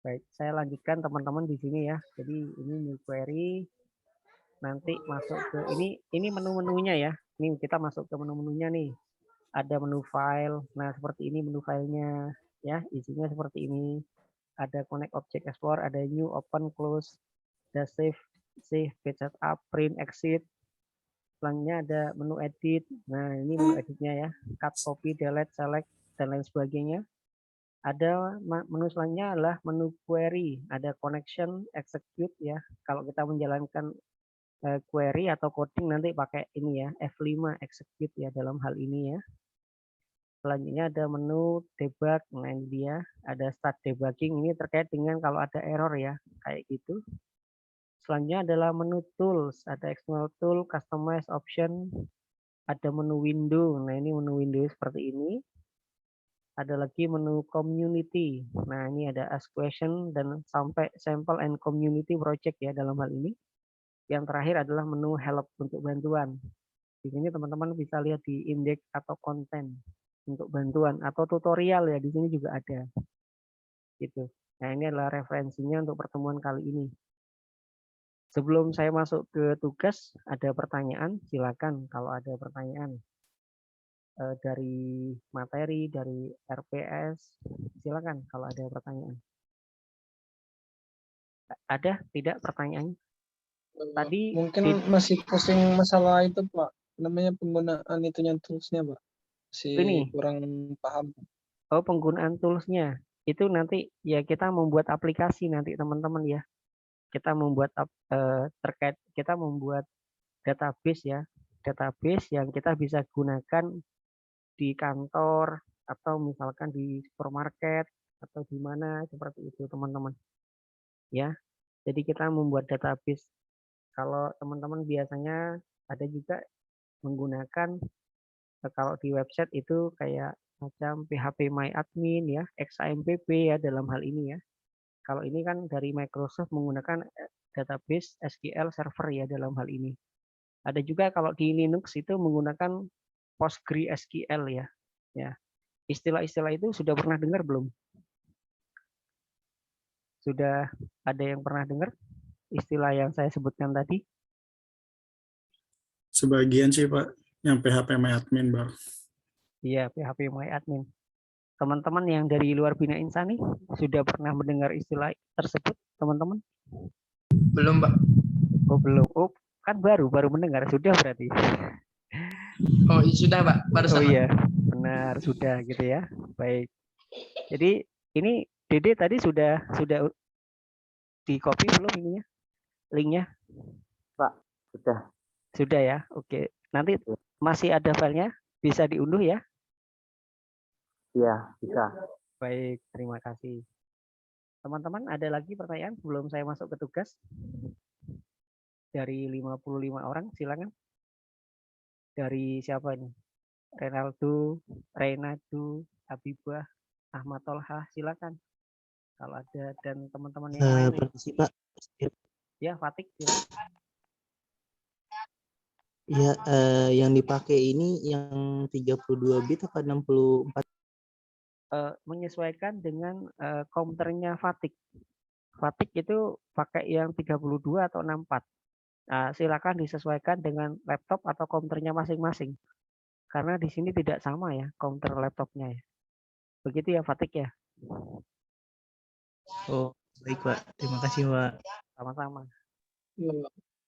Baik, saya lanjutkan teman-teman di sini ya. Jadi ini new query, nanti masuk ke ini menu-menunya ya. Ini kita masuk ke menu-menunya nih. Ada menu file. Nah seperti ini menu filenya ya. Isinya seperti ini. Ada connect object explorer, ada new, open, close, ada save, page setup, print, exit. Selanjutnya ada menu edit. Nah ini menu editnya ya. Cut, copy, delete, select dan lain sebagainya. Ada menu selanjutnya adalah menu query, ada connection, execute ya. Kalau kita menjalankan query atau coding nanti pakai ini ya, F5 execute ya dalam hal ini ya. Selanjutnya ada menu debug, nah ini dia, ada start debugging, ini terkait dengan kalau ada error ya, kayak gitu. Selanjutnya adalah menu tools, ada external tool, customize option, ada menu window, nah ini menu window seperti ini. Ada lagi menu community. Nah, ini ada ask question dan sampai sample and community project ya dalam hal ini. Yang terakhir adalah menu help untuk bantuan. Di sini teman-teman bisa lihat di indeks atau konten untuk bantuan atau tutorial ya di sini juga ada. Gitu. Nah, ini adalah referensinya untuk pertemuan kali ini. Sebelum saya masuk ke tugas, ada pertanyaan, silakan kalau ada pertanyaan. Dari materi, dari RPS, silakan kalau ada pertanyaan. Ada tidak pertanyaannya? Tadi mungkin masih pusing masalah itu, Pak. Namanya penggunaan itunya toolsnya, Pak. Masih ini kurang paham. Oh penggunaan toolsnya itu nanti ya kita membuat aplikasi nanti teman-teman ya. Kita membuat kita membuat database ya, database yang kita bisa gunakan di kantor atau misalkan di supermarket atau di mana seperti itu teman-teman ya. Jadi kita membuat database. Kalau teman-teman biasanya ada juga menggunakan kalau di website itu kayak macam phpMyAdmin ya, XAMPP ya dalam hal ini ya. Kalau ini kan dari Microsoft menggunakan database SQL Server ya dalam hal ini. Ada juga kalau di Linux itu menggunakan PostgreSQL ya. Ya. Istilah-istilah itu sudah pernah dengar belum? Sudah ada yang pernah dengar istilah yang saya sebutkan tadi? Sebagian sih Pak, yang phpMyAdmin Bang. Iya, phpMyAdmin. Teman-teman yang dari luar Bina Insani sudah pernah mendengar istilah tersebut, teman-teman? Belum, Pak. Oh, belum. Oh, kan baru mendengar. Sudah berarti. Oh, sudah, Pak. Barusan, Oh Pak. iya, benar sudah gitu ya. Baik. Jadi ini Dede tadi sudah di copy belum ininya? Linknya? Pak, sudah. Sudah ya. Oke. Nanti masih ada filenya, bisa diunduh ya. Iya, bisa. Baik, terima kasih. Teman-teman, ada lagi pertanyaan sebelum saya masuk ke tugas? Dari 55 orang, silakan. Dari siapa ini? Renaldo, Habibah, Ahmad Tolha, silakan. Kalau ada dan teman-teman yang lain. Permisi Pak. Ya, Fatik, silakan. Ya, yang dipakai ini yang 32 bit apa 64? Menyesuaikan dengan komputernya Fatik. Fatik itu pakai yang 32 atau 64. Nah, silakan disesuaikan dengan laptop atau komputernya masing-masing. Karena di sini tidak sama ya komputer laptopnya ya. Begitu ya Fatik ya. Oh, baik Pak. Terima kasih Pak. Sama-sama.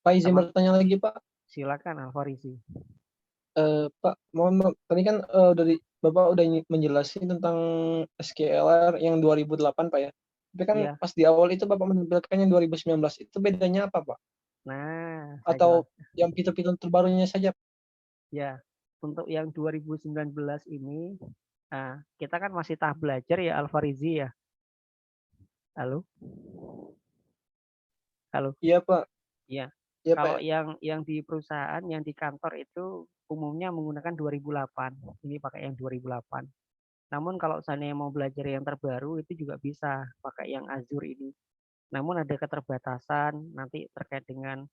Pak izin bertanya lagi Pak. Silakan Alfarizi. Pak, mohon tadi kan Bapak udah menjelaskan tentang SQLR yang 2008 Pak ya. Tapi kan Iya. pas di awal itu Bapak menampilkannya 2019. Itu bedanya apa Pak? Nah, Atau yang fitur-fitur terbarunya saja? Ya, untuk yang 2019 ini, kita kan masih tahap belajar ya Alfarizi ya. Halo? Halo? Iya Pak. Iya. Ya, Kalau Pak. yang di perusahaan, yang di kantor itu umumnya menggunakan 2008. Ini pakai yang 2008. Namun kalau seandainya mau belajar yang terbaru itu juga bisa pakai yang Azure ini. Namun ada keterbatasan nanti terkait dengan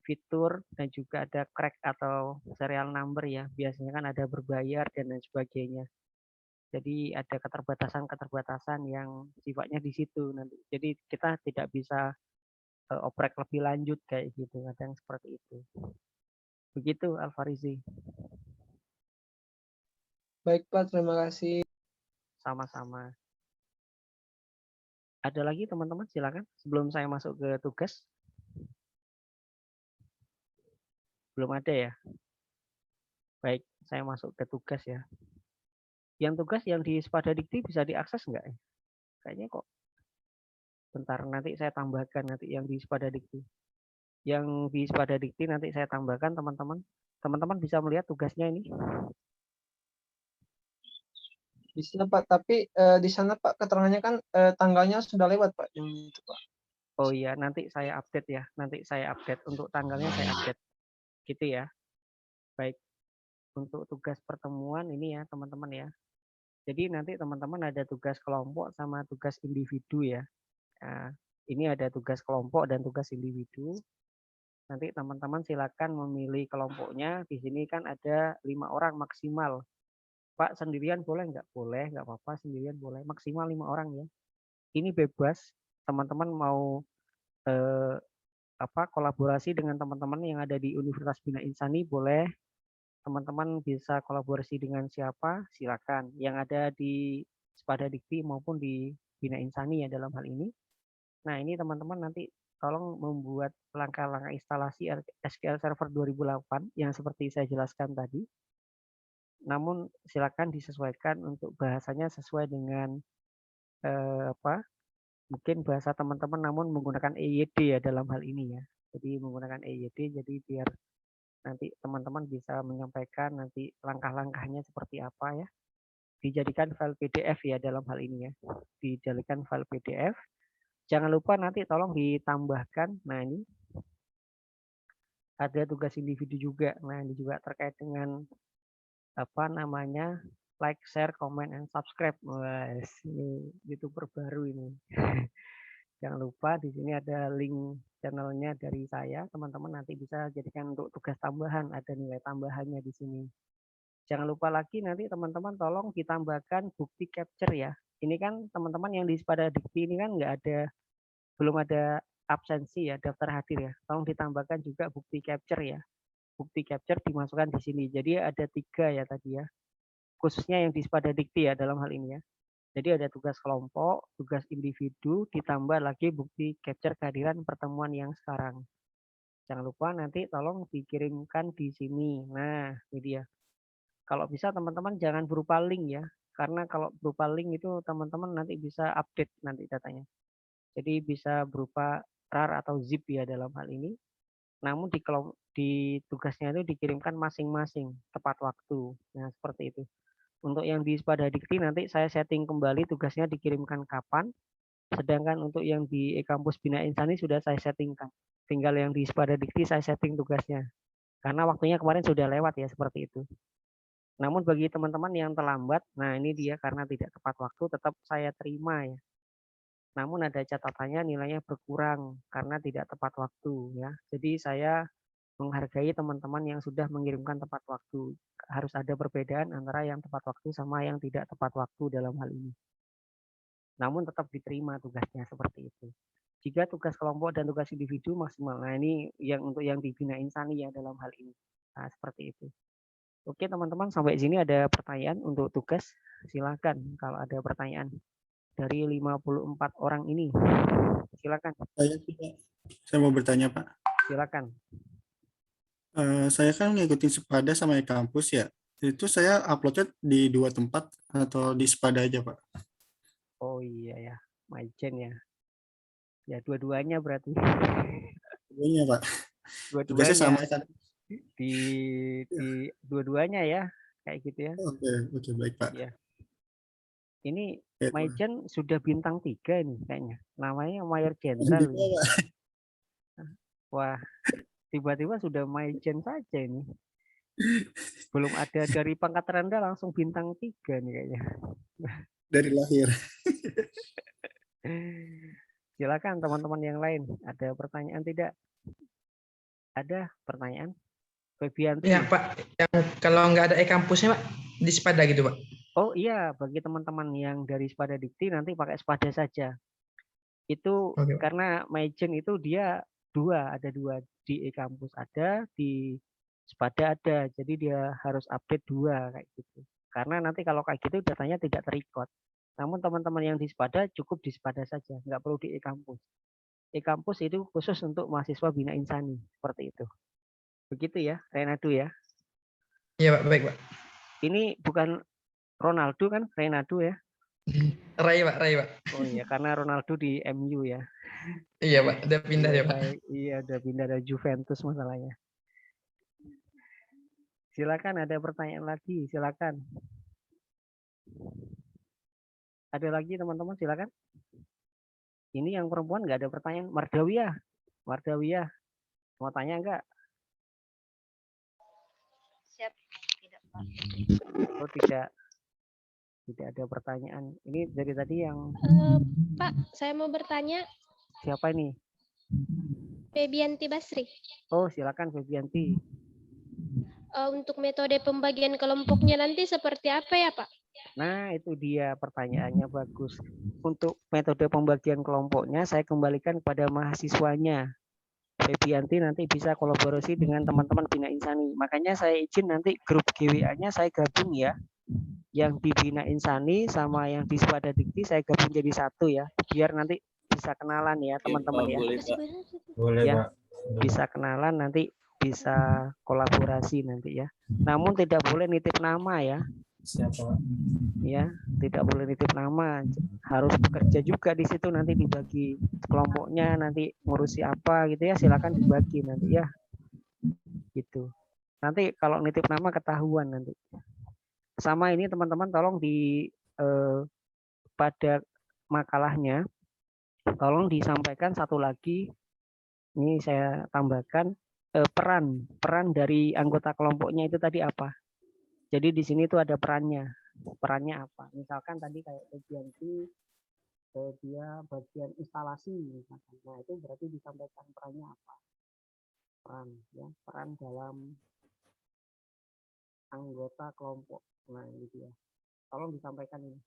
fitur dan juga ada crack atau serial number ya. Biasanya kan ada berbayar dan lain sebagainya. Jadi ada keterbatasan-keterbatasan yang sifatnya di situ nanti. Jadi kita tidak bisa oprek lebih lanjut kayak gitu, kadang seperti itu. Begitu Alfarizi. Baik Pak, terima kasih. Sama-sama. Ada lagi teman-teman, silakan sebelum saya masuk ke tugas. Belum ada ya? Baik, saya masuk ke tugas ya. Yang tugas yang di Spadadikti bisa diakses enggak ya? Kayaknya kok. Bentar, nanti saya tambahkan nanti yang di Spadadikti. Yang di Spadadikti nanti saya tambahkan teman-teman. Teman-teman bisa melihat tugasnya ini. Bisa Pak, tapi di sana Pak keterangannya kan tanggalnya sudah lewat Pak. Yang itu Pak. Oh iya, nanti saya update ya. Nanti saya update untuk tanggalnya saya update. Gitu ya. Baik. Untuk tugas pertemuan ini ya teman-teman ya. Jadi nanti teman-teman ada tugas kelompok sama tugas individu ya. Nah, ini ada tugas kelompok dan tugas individu. Nanti teman-teman silakan memilih kelompoknya. Di sini kan ada 5 orang maksimal. Pak sendirian boleh nggak? Boleh, nggak apa-apa sendirian boleh. Maksimal 5 orang ya. Ini bebas. Teman-teman mau kolaborasi dengan teman-teman yang ada di Universitas Bina Insani boleh. Teman-teman bisa kolaborasi dengan siapa, silakan. Yang ada di Spadadikti maupun di Bina Insani ya dalam hal ini. Nah, ini teman-teman nanti tolong membuat langkah-langkah instalasi SQL Server 2008 yang seperti saya jelaskan tadi. Namun silakan disesuaikan untuk bahasanya sesuai dengan mungkin bahasa teman-teman namun menggunakan EYD ya dalam hal ini ya. Jadi menggunakan EYD jadi biar nanti teman-teman bisa menyampaikan nanti langkah-langkahnya seperti apa ya. Dijadikan file PDF ya dalam hal ini ya. Dijadikan file PDF. Jangan lupa nanti tolong ditambahkan. Nah ini ada tugas individu juga. Nah ini juga terkait dengan like, share, comment, and subscribe. Wah, ini YouTuber baru ini. Jangan lupa di sini ada link channelnya dari saya. Teman-teman nanti bisa jadikan untuk tugas tambahan. Ada nilai tambahannya di sini. Jangan lupa lagi nanti teman-teman tolong ditambahkan bukti capture ya. Ini kan teman-teman yang di pada dikti ini kan belum ada absensi ya, daftar hadir ya. Tolong ditambahkan juga bukti capture ya. Bukti capture dimasukkan di sini. Jadi ada 3 ya tadi ya. Khususnya yang di pada dikti ya dalam hal ini ya. Jadi ada tugas kelompok, tugas individu, ditambah lagi bukti capture kehadiran pertemuan yang sekarang. Jangan lupa nanti tolong dikirimkan di sini. Nah, ini dia. Kalau bisa teman-teman jangan berupa link ya. Karena kalau berupa link itu teman-teman nanti bisa update nanti datanya. Jadi bisa berupa RAR atau zip ya dalam hal ini. Namun di tugasnya itu dikirimkan masing-masing tepat waktu. Nah, seperti itu. Untuk yang di Spada Dikti nanti saya setting kembali tugasnya dikirimkan kapan. Sedangkan untuk yang di e-kampus Bina Insani sudah saya settingkan. Tinggal yang di Spada Dikti saya setting tugasnya. Karena waktunya kemarin sudah lewat ya seperti itu. Namun bagi teman-teman yang terlambat, nah ini dia karena tidak tepat waktu tetap saya terima ya. Namun ada catatannya nilainya berkurang karena tidak tepat waktu ya. Jadi saya menghargai teman-teman yang sudah mengirimkan tepat waktu. Harus ada perbedaan antara yang tepat waktu sama yang tidak tepat waktu dalam hal ini. Namun tetap diterima tugasnya seperti itu. Jika tugas kelompok dan tugas individu maksimal. Nah ini yang untuk yang di Bina Insani ya dalam hal ini. Nah seperti itu. Oke teman-teman sampai sini ada pertanyaan untuk tugas. Silakan kalau ada pertanyaan dari 54 orang ini. Silakan. Saya mau bertanya Pak. Silakan. Saya kan ngikutin Sepada sama e-kampus ya. Itu saya uploadnya di 2 tempat atau di Sepada aja Pak? Oh iya ya, Mygen ya. Ya dua-duanya berarti. Iya Pak. Dua-duanya sama kan? di dua-duanya ya, kayak gitu ya. Oke, baik Pak. Ya. Ini Oke, Mygen sudah bintang 3 ini kayaknya. Namanya Mayor Jenderal. Wah, tiba-tiba sudah Mygen saja ini. Belum ada dari pangkat rendah langsung bintang 3 nih kayaknya. Dari lahir. Silakan teman-teman yang lain. Ada pertanyaan tidak? Ada pertanyaan? Febianti. Ya Pak, yang kalau nggak ada e-kampusnya Pak, di Sepada gitu Pak. Oh iya, bagi teman-teman yang dari Spada Dikti nanti pakai Spada saja. Itu Oke, Pak. karena Mygen itu dia ada dua di e-kampus ada, di Spada ada. Jadi dia harus update 2 kayak gitu. Karena nanti kalau kayak gitu datanya tidak terrecord. Namun teman-teman yang di Spada cukup di Spada saja, nggak perlu di e-kampus. E-kampus itu khusus untuk mahasiswa Bina Insani, seperti itu. Begitu ya, Renado ya. Iya Pak, baik Pak. Ini bukan Ronaldo kan, Renado ya. Rai Pak. Oh iya, karena Ronaldo di MU ya. Iya Pak, udah pindah Iya, ya Pak. iya udah pindah dari Juventus masalahnya. Silakan ada pertanyaan lagi, silakan. Ada lagi teman-teman, silakan. Ini yang perempuan nggak ada pertanyaan. Mardawiyah, mau tanya enggak? Siap, tidak Pak. Oh tidak ada pertanyaan. Ini dari tadi yang Pak, saya mau bertanya. siapa ini? Febianti Basri. Oh silakan Febianti. Untuk metode pembagian kelompoknya nanti seperti apa ya Pak? Nah itu dia pertanyaannya bagus. Untuk metode pembagian kelompoknya saya kembalikan kepada mahasiswanya. Febianti nanti bisa kolaborasi dengan teman-teman Bina Insani. Makanya saya izin nanti grup GWA-nya saya gabung ya. Yang di Bina Insani sama yang di Spada Dikti saya gabung jadi satu ya. Biar nanti bisa kenalan ya teman-teman ya. Boleh Ya, Pak. bisa kenalan nanti bisa kolaborasi nanti ya. Namun tidak boleh nitip nama ya. Siapa? Ya, tidak boleh nitip nama. Harus bekerja juga di situ nanti dibagi kelompoknya nanti ngurusi apa gitu ya. Silakan dibagi nanti ya. Gitu. Nanti kalau nitip nama ketahuan nanti. Sama ini teman-teman tolong di pada makalahnya tolong disampaikan satu lagi. Ini saya tambahkan peran dari anggota kelompoknya itu tadi apa. Jadi di sini itu ada perannya. perannya apa. Misalkan tadi kayak Devianti, dia bagian instalasi misalkan. Nah, itu berarti disampaikan perannya apa. Peran, ya, peran dalam anggota kelompok. Nah, gitu ya. Tolong disampaikan ini.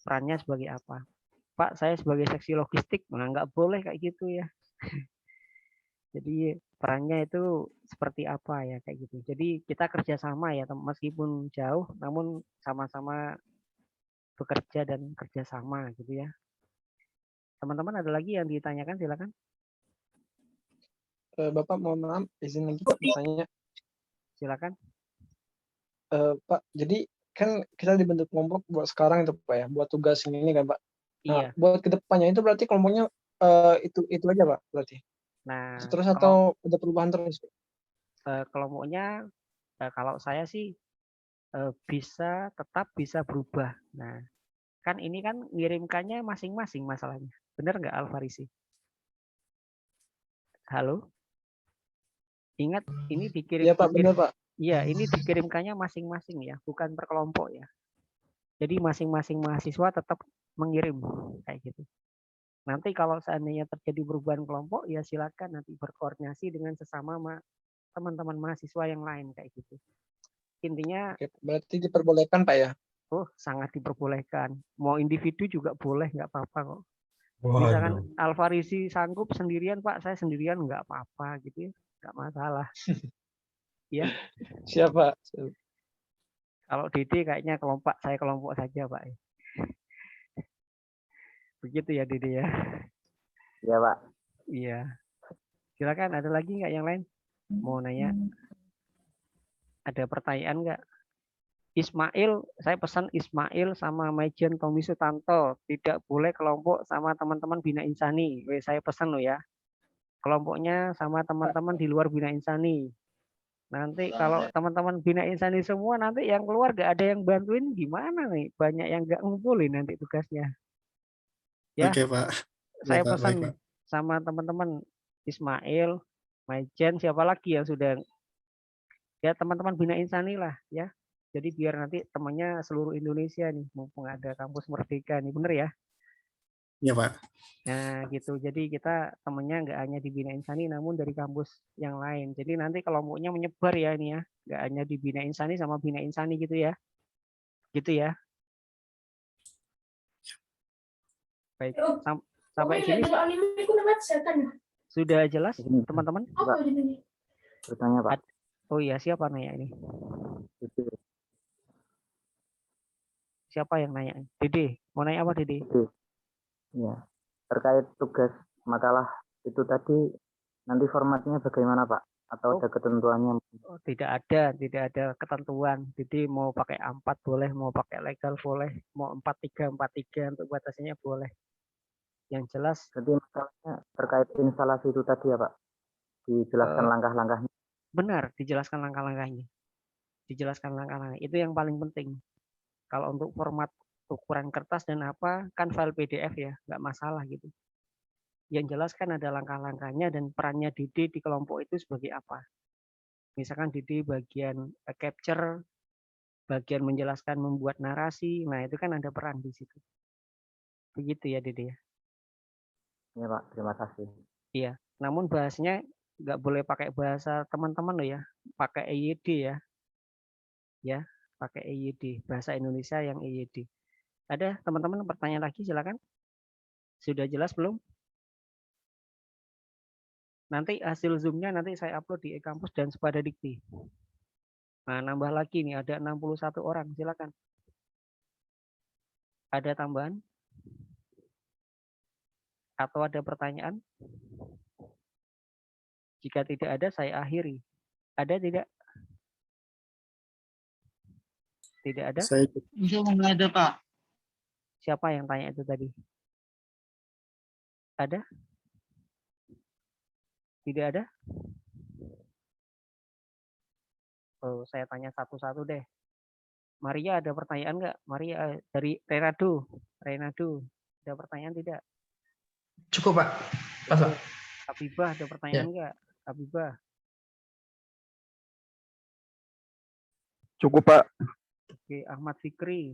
Perannya sebagai apa. Pak, saya sebagai seksi logistik. Nah, nggak boleh kayak gitu ya. Jadi perannya itu seperti apa ya kayak gitu. Jadi kita kerjasama ya, meskipun jauh, namun sama-sama bekerja dan kerjasama gitu ya. Teman-teman ada lagi yang ditanyakan, silakan. Bapak mohon maaf, izin lagi bertanya. Silakan. Pak, jadi kan kita dibentuk kelompok buat sekarang itu Pak ya, buat tugas ini kan Pak. Nah, Iya. buat kedepannya itu berarti kelompoknya itu aja Pak berarti. Nah, Terus kalau atau ada perubahan terus? kelompoknya kalau saya sih tetap bisa berubah. Nah, kan ini kan ngirimkannya masing-masing masalahnya. Benar nggak Alfarisi? Halo? Ingat ini Iya Pak, benar Pak. Iya, ini dikirimkannya masing-masing ya, bukan per kelompok ya. Jadi masing-masing mahasiswa tetap mengirim kayak gitu. Nanti kalau seandainya terjadi perubahan kelompok, ya silakan nanti berkoordinasi dengan sesama teman-teman mahasiswa yang lain kayak gitu. Intinya, Oke, berarti diperbolehkan Pak ya? oh sangat diperbolehkan. Mau individu juga boleh, nggak apa-apa kok. Misalkan Alfarisi sanggup sendirian, Pak, saya sendirian nggak apa-apa gitu ya, nggak masalah. Ya. Siapa? Kalau Dede kayaknya saya kelompok saja, Pak. Begitu ya, Dede ya. Iya, Pak. Iya. Silakan, ada lagi nggak yang lain? Mau nanya? Ada pertanyaan nggak? Ismail, saya pesan Ismail sama Maijen Tommy Sutanto tidak boleh kelompok sama teman-teman Bina Insani. Saya pesan loh ya. Kelompoknya sama teman-teman di luar Bina Insani. Nanti kalau teman-teman Bina Insani semua nanti yang keluar gak ada yang bantuin gimana nih? Banyak yang gak ngumpulin nanti tugasnya. Ya, Oke, Pak. saya Pak, pesan baik, Pak. sama teman-teman Ismail, Maijen, siapa lagi yang sudah ya teman-teman Bina Insani lah ya. Jadi biar nanti temannya seluruh Indonesia nih, mumpung ada kampus Merdeka nih, bener ya? Iya, Pak. Nah gitu, jadi kita temennya nggak hanya di Bina Insani, namun dari kampus yang lain. Jadi nanti kelompoknya menyebar ya ini ya, nggak hanya di Bina Insani sama Bina Insani gitu ya. Gitu ya. Baik, sampai sini sudah jelas teman-teman? Bertanya Pak. Oh iya, siapa nanya ini? Siapa yang nanya? Dede, mau nanya apa Dede? Ya, terkait tugas makalah itu tadi nanti formatnya bagaimana Pak? Atau ada ketentuannya? Oh, tidak ada ketentuan. Jadi mau pakai A4 boleh, mau pakai legal boleh, mau 4343 untuk batasnya boleh. Yang jelas. Jadi masalahnya terkait instalasi itu tadi ya Pak? Dijelaskan langkah-langkahnya. Benar, dijelaskan langkah-langkahnya. Dijelaskan langkah-langkah. Itu yang paling penting. Kalau untuk format ukuran kertas dan apa, kan file PDF ya, nggak masalah gitu. Yang jelas kan ada langkah-langkahnya dan perannya Dede di kelompok itu sebagai apa. Misalkan Dede bagian capture, bagian menjelaskan membuat narasi, nah itu kan ada peran di situ. Begitu ya Dede ya. Iya Pak, terima kasih. Iya, namun bahasanya nggak boleh pakai bahasa teman-teman loh ya, pakai EYD ya. Ya, pakai EYD, bahasa Indonesia yang EYD. Ada teman-teman pertanyaan lagi, silakan. Sudah jelas belum? Nanti hasil Zoom-nya nanti saya upload di e-kampus dan Sepada Dikti. Nah, nambah lagi nih, ada 61 orang, silakan. Ada tambahan? Atau ada pertanyaan? Jika tidak ada, saya akhiri. Ada tidak? Tidak ada? Saya nggak ada, Pak. Siapa yang tanya itu tadi? Ada? Tidak ada? Oh, saya tanya satu-satu deh. Maria ada pertanyaan nggak? Maria dari Renado. Ada pertanyaan tidak? Cukup, Pak. Pas, Pak. Habibah ada pertanyaan nggak? Habibah. Cukup, Pak. Oke, Ahmad Fikri.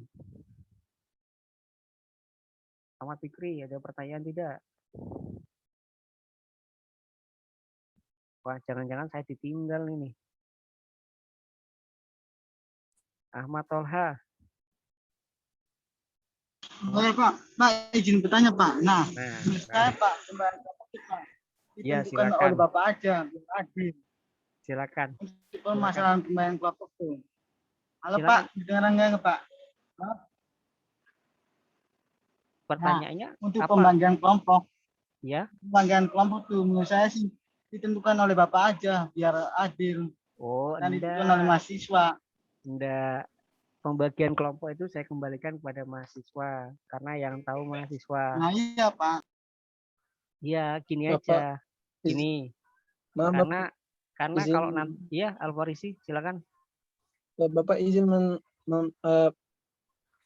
Ahmad Fikri, ada pertanyaan tidak? Wah, jangan-jangan saya ditinggal ini. Ahmad Tolha. Boleh Pak, Pak izin bertanya Pak. Nah, Nah, menurut saya Pak, pembayaran kelompok itu Pak ya ditentukan oleh silakan. Bapak aja, biar adil. Silakan. Untuk permasalahan pembayaran kelompok itu. Halo Silakan. Pak, dengaran nggak Pak? Pertanyaannya Untuk apa? pembagian kelompok, Ya. pembagian kelompok itu menurut saya sih ditentukan oleh Bapak aja, biar adil. Oh, Dan ditentukan oleh mahasiswa. enggak. Pembagian kelompok itu saya kembalikan kepada mahasiswa karena yang tahu mahasiswa. Nah iya Pak. Iya, gini Bapak, aja. Gini. Maaf, Karena izin, kalau nanti ya Alfarisi, silakan. Bapak izin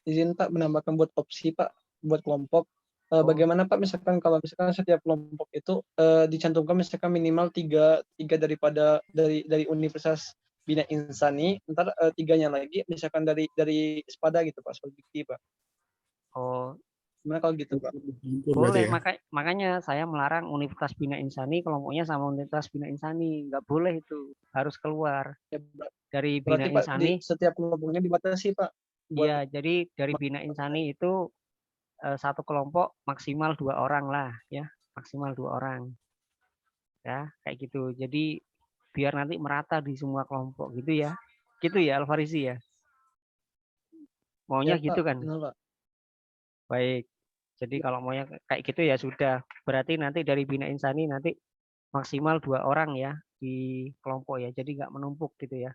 izin Pak menambahkan buat opsi Pak buat kelompok. Bagaimana Pak misalkan kalau misalkan setiap kelompok itu dicantumkan misalkan minimal tiga dari Universitas Bina Insani, ntar tiganya lagi misalkan dari Spada gitu Pak, Spadikti Pak. Oh, gimana kalau gitu Pak? Boleh, ya? makanya saya melarang Universitas Bina Insani kelompoknya sama Universitas Bina Insani, nggak boleh itu, harus keluar Ya, dari Bina berarti Pak di Insani. setiap kelompoknya dibatasi Pak. Iya, jadi dari Bina Insani itu satu kelompok maksimal 2 orang lah, ya, maksimal 2 orang, ya, kayak gitu. Jadi biar nanti merata di semua kelompok gitu ya Alfarisi ya. Maunya Ya, gitu Pak, kan? benar, Pak. Baik. Jadi kalau maunya kayak gitu ya sudah. Berarti nanti dari Bina Insani nanti maksimal 2 orang ya di kelompok ya. Jadi nggak menumpuk gitu ya.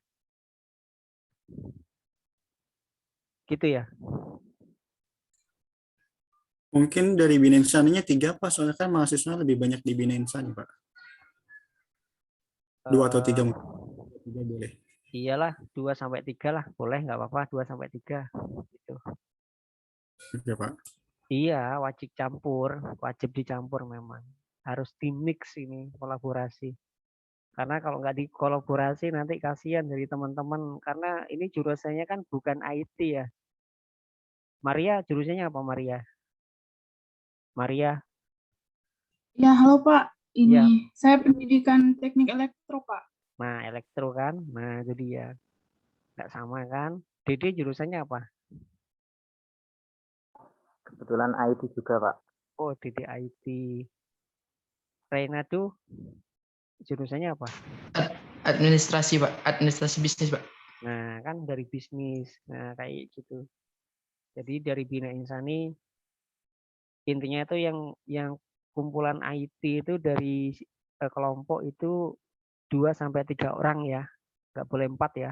Gitu ya. Mungkin dari Bina Insaninya 3 Pak, soalnya kan mahasiswa lebih banyak di Bina Insani Pak. 2 atau 3 boleh. Iyalah 2 sampai 3 lah, boleh nggak apa-apa 2 sampai 3 gitu. Oke Pak. Iya, wajib dicampur memang. Harus dimix ini kolaborasi. Karena kalau nggak dikolaborasi nanti kasihan dari teman-teman karena ini jurusannya kan bukan IT ya. Maria jurusannya apa Maria? Maria. Ya, halo Pak. Ini Ya. saya pendidikan teknik elektro, Pak. Nah, elektro kan. Nah, jadi ya nggak sama kan. Dede jurusannya apa? Kebetulan IT juga Pak. Oh, Dede IT. Reina tuh jurusannya apa? Administrasi Pak, administrasi bisnis Pak. Nah, kan dari bisnis. Nah, kayak gitu. Jadi dari Bina Insani intinya itu yang kumpulan IT itu dari kelompok itu 2 sampai 3 orang ya. Nggak boleh 4 ya.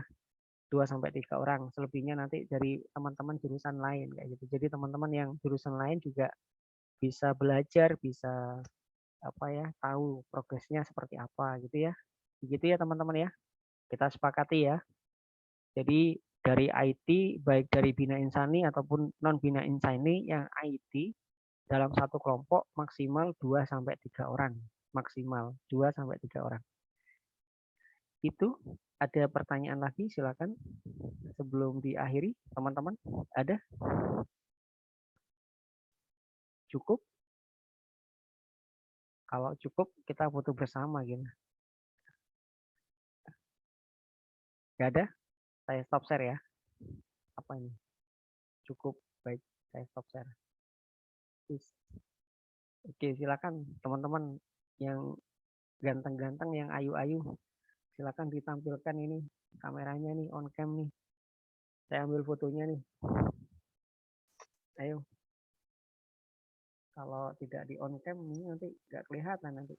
2 sampai 3 orang. Selebihnya nanti dari teman-teman jurusan lain kayak gitu. Jadi teman-teman yang jurusan lain juga bisa belajar, bisa apa ya, tahu progresnya seperti apa gitu ya. Begitu ya teman-teman ya. Kita sepakati ya. Jadi dari IT baik dari Bina Insani ataupun non Bina Insani yang IT dalam satu kelompok maksimal 2 sampai 3 orang. Maksimal 2 sampai 3 orang. Itu ada pertanyaan lagi silakan sebelum diakhiri teman-teman. Ada? Cukup? Kalau cukup kita foto bersama gitu. Gak ada? Saya stop share ya. Apa ini? Cukup, baik. Saya stop share. Oke, silakan teman-teman yang ganteng-ganteng, yang ayu-ayu. Silakan ditampilkan ini kameranya nih, on cam nih. Saya ambil fotonya nih. Ayo. Kalau tidak di on cam ini nanti nggak kelihatan nanti.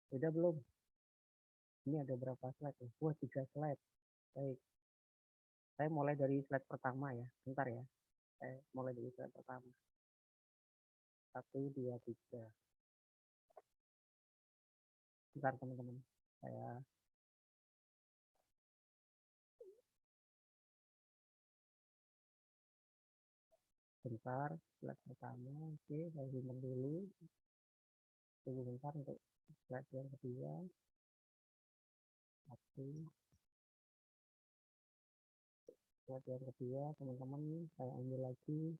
Sudah belum? Ini ada berapa slide? Wah, 3 slide. Baik. Saya mulai dari slide pertama ya. Bentar ya. Saya mulai dari slide pertama. 1, 2, 3. Bentar teman-teman. Saya bentar, slide pertama. Oke, saya simpan dulu. Tunggu bentar untuk slide yang kedua. 1, Pelatihan kedua, teman-teman, saya ambil lagi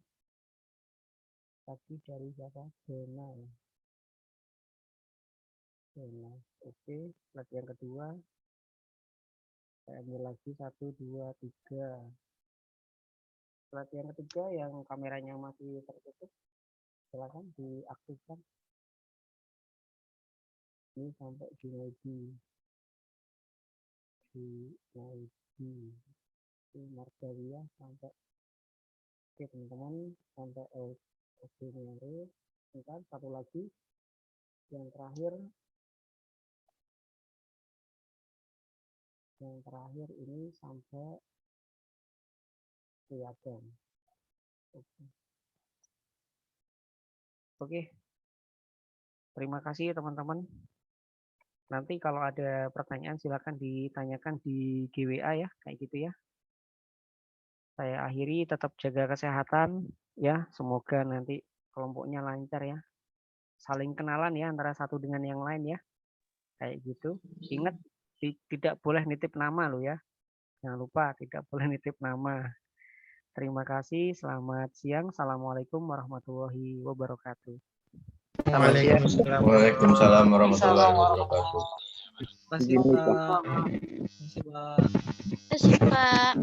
dari siapa? Dona ya. Dona. Oke, pelatihan kedua. Saya ambil lagi 1, 2, 3. Pelatihan ketiga yang kameranya masih tertutup, silakan diaktifkan. Ini sampai Junaidi. Margawiyah sampai oke teman-teman sampai Oke, bentar, satu lagi yang terakhir ini sampai Riyadhan. Oke. Terima kasih teman-teman. Nanti kalau ada pertanyaan silakan ditanyakan di GWA ya, kayak gitu ya. Saya akhiri, tetap jaga kesehatan ya. Semoga nanti kelompoknya lancar ya. Saling kenalan ya antara satu dengan yang lain ya. Kayak gitu. Ingat tidak boleh nitip nama lo ya. Jangan lupa tidak boleh nitip nama. Terima kasih. Selamat siang. Assalamualaikum warahmatullahi wabarakatuh. Waalaikumsalam warahmatullahi wabarakatuh. Terima kasih, Pak. Terima kasih, Pak.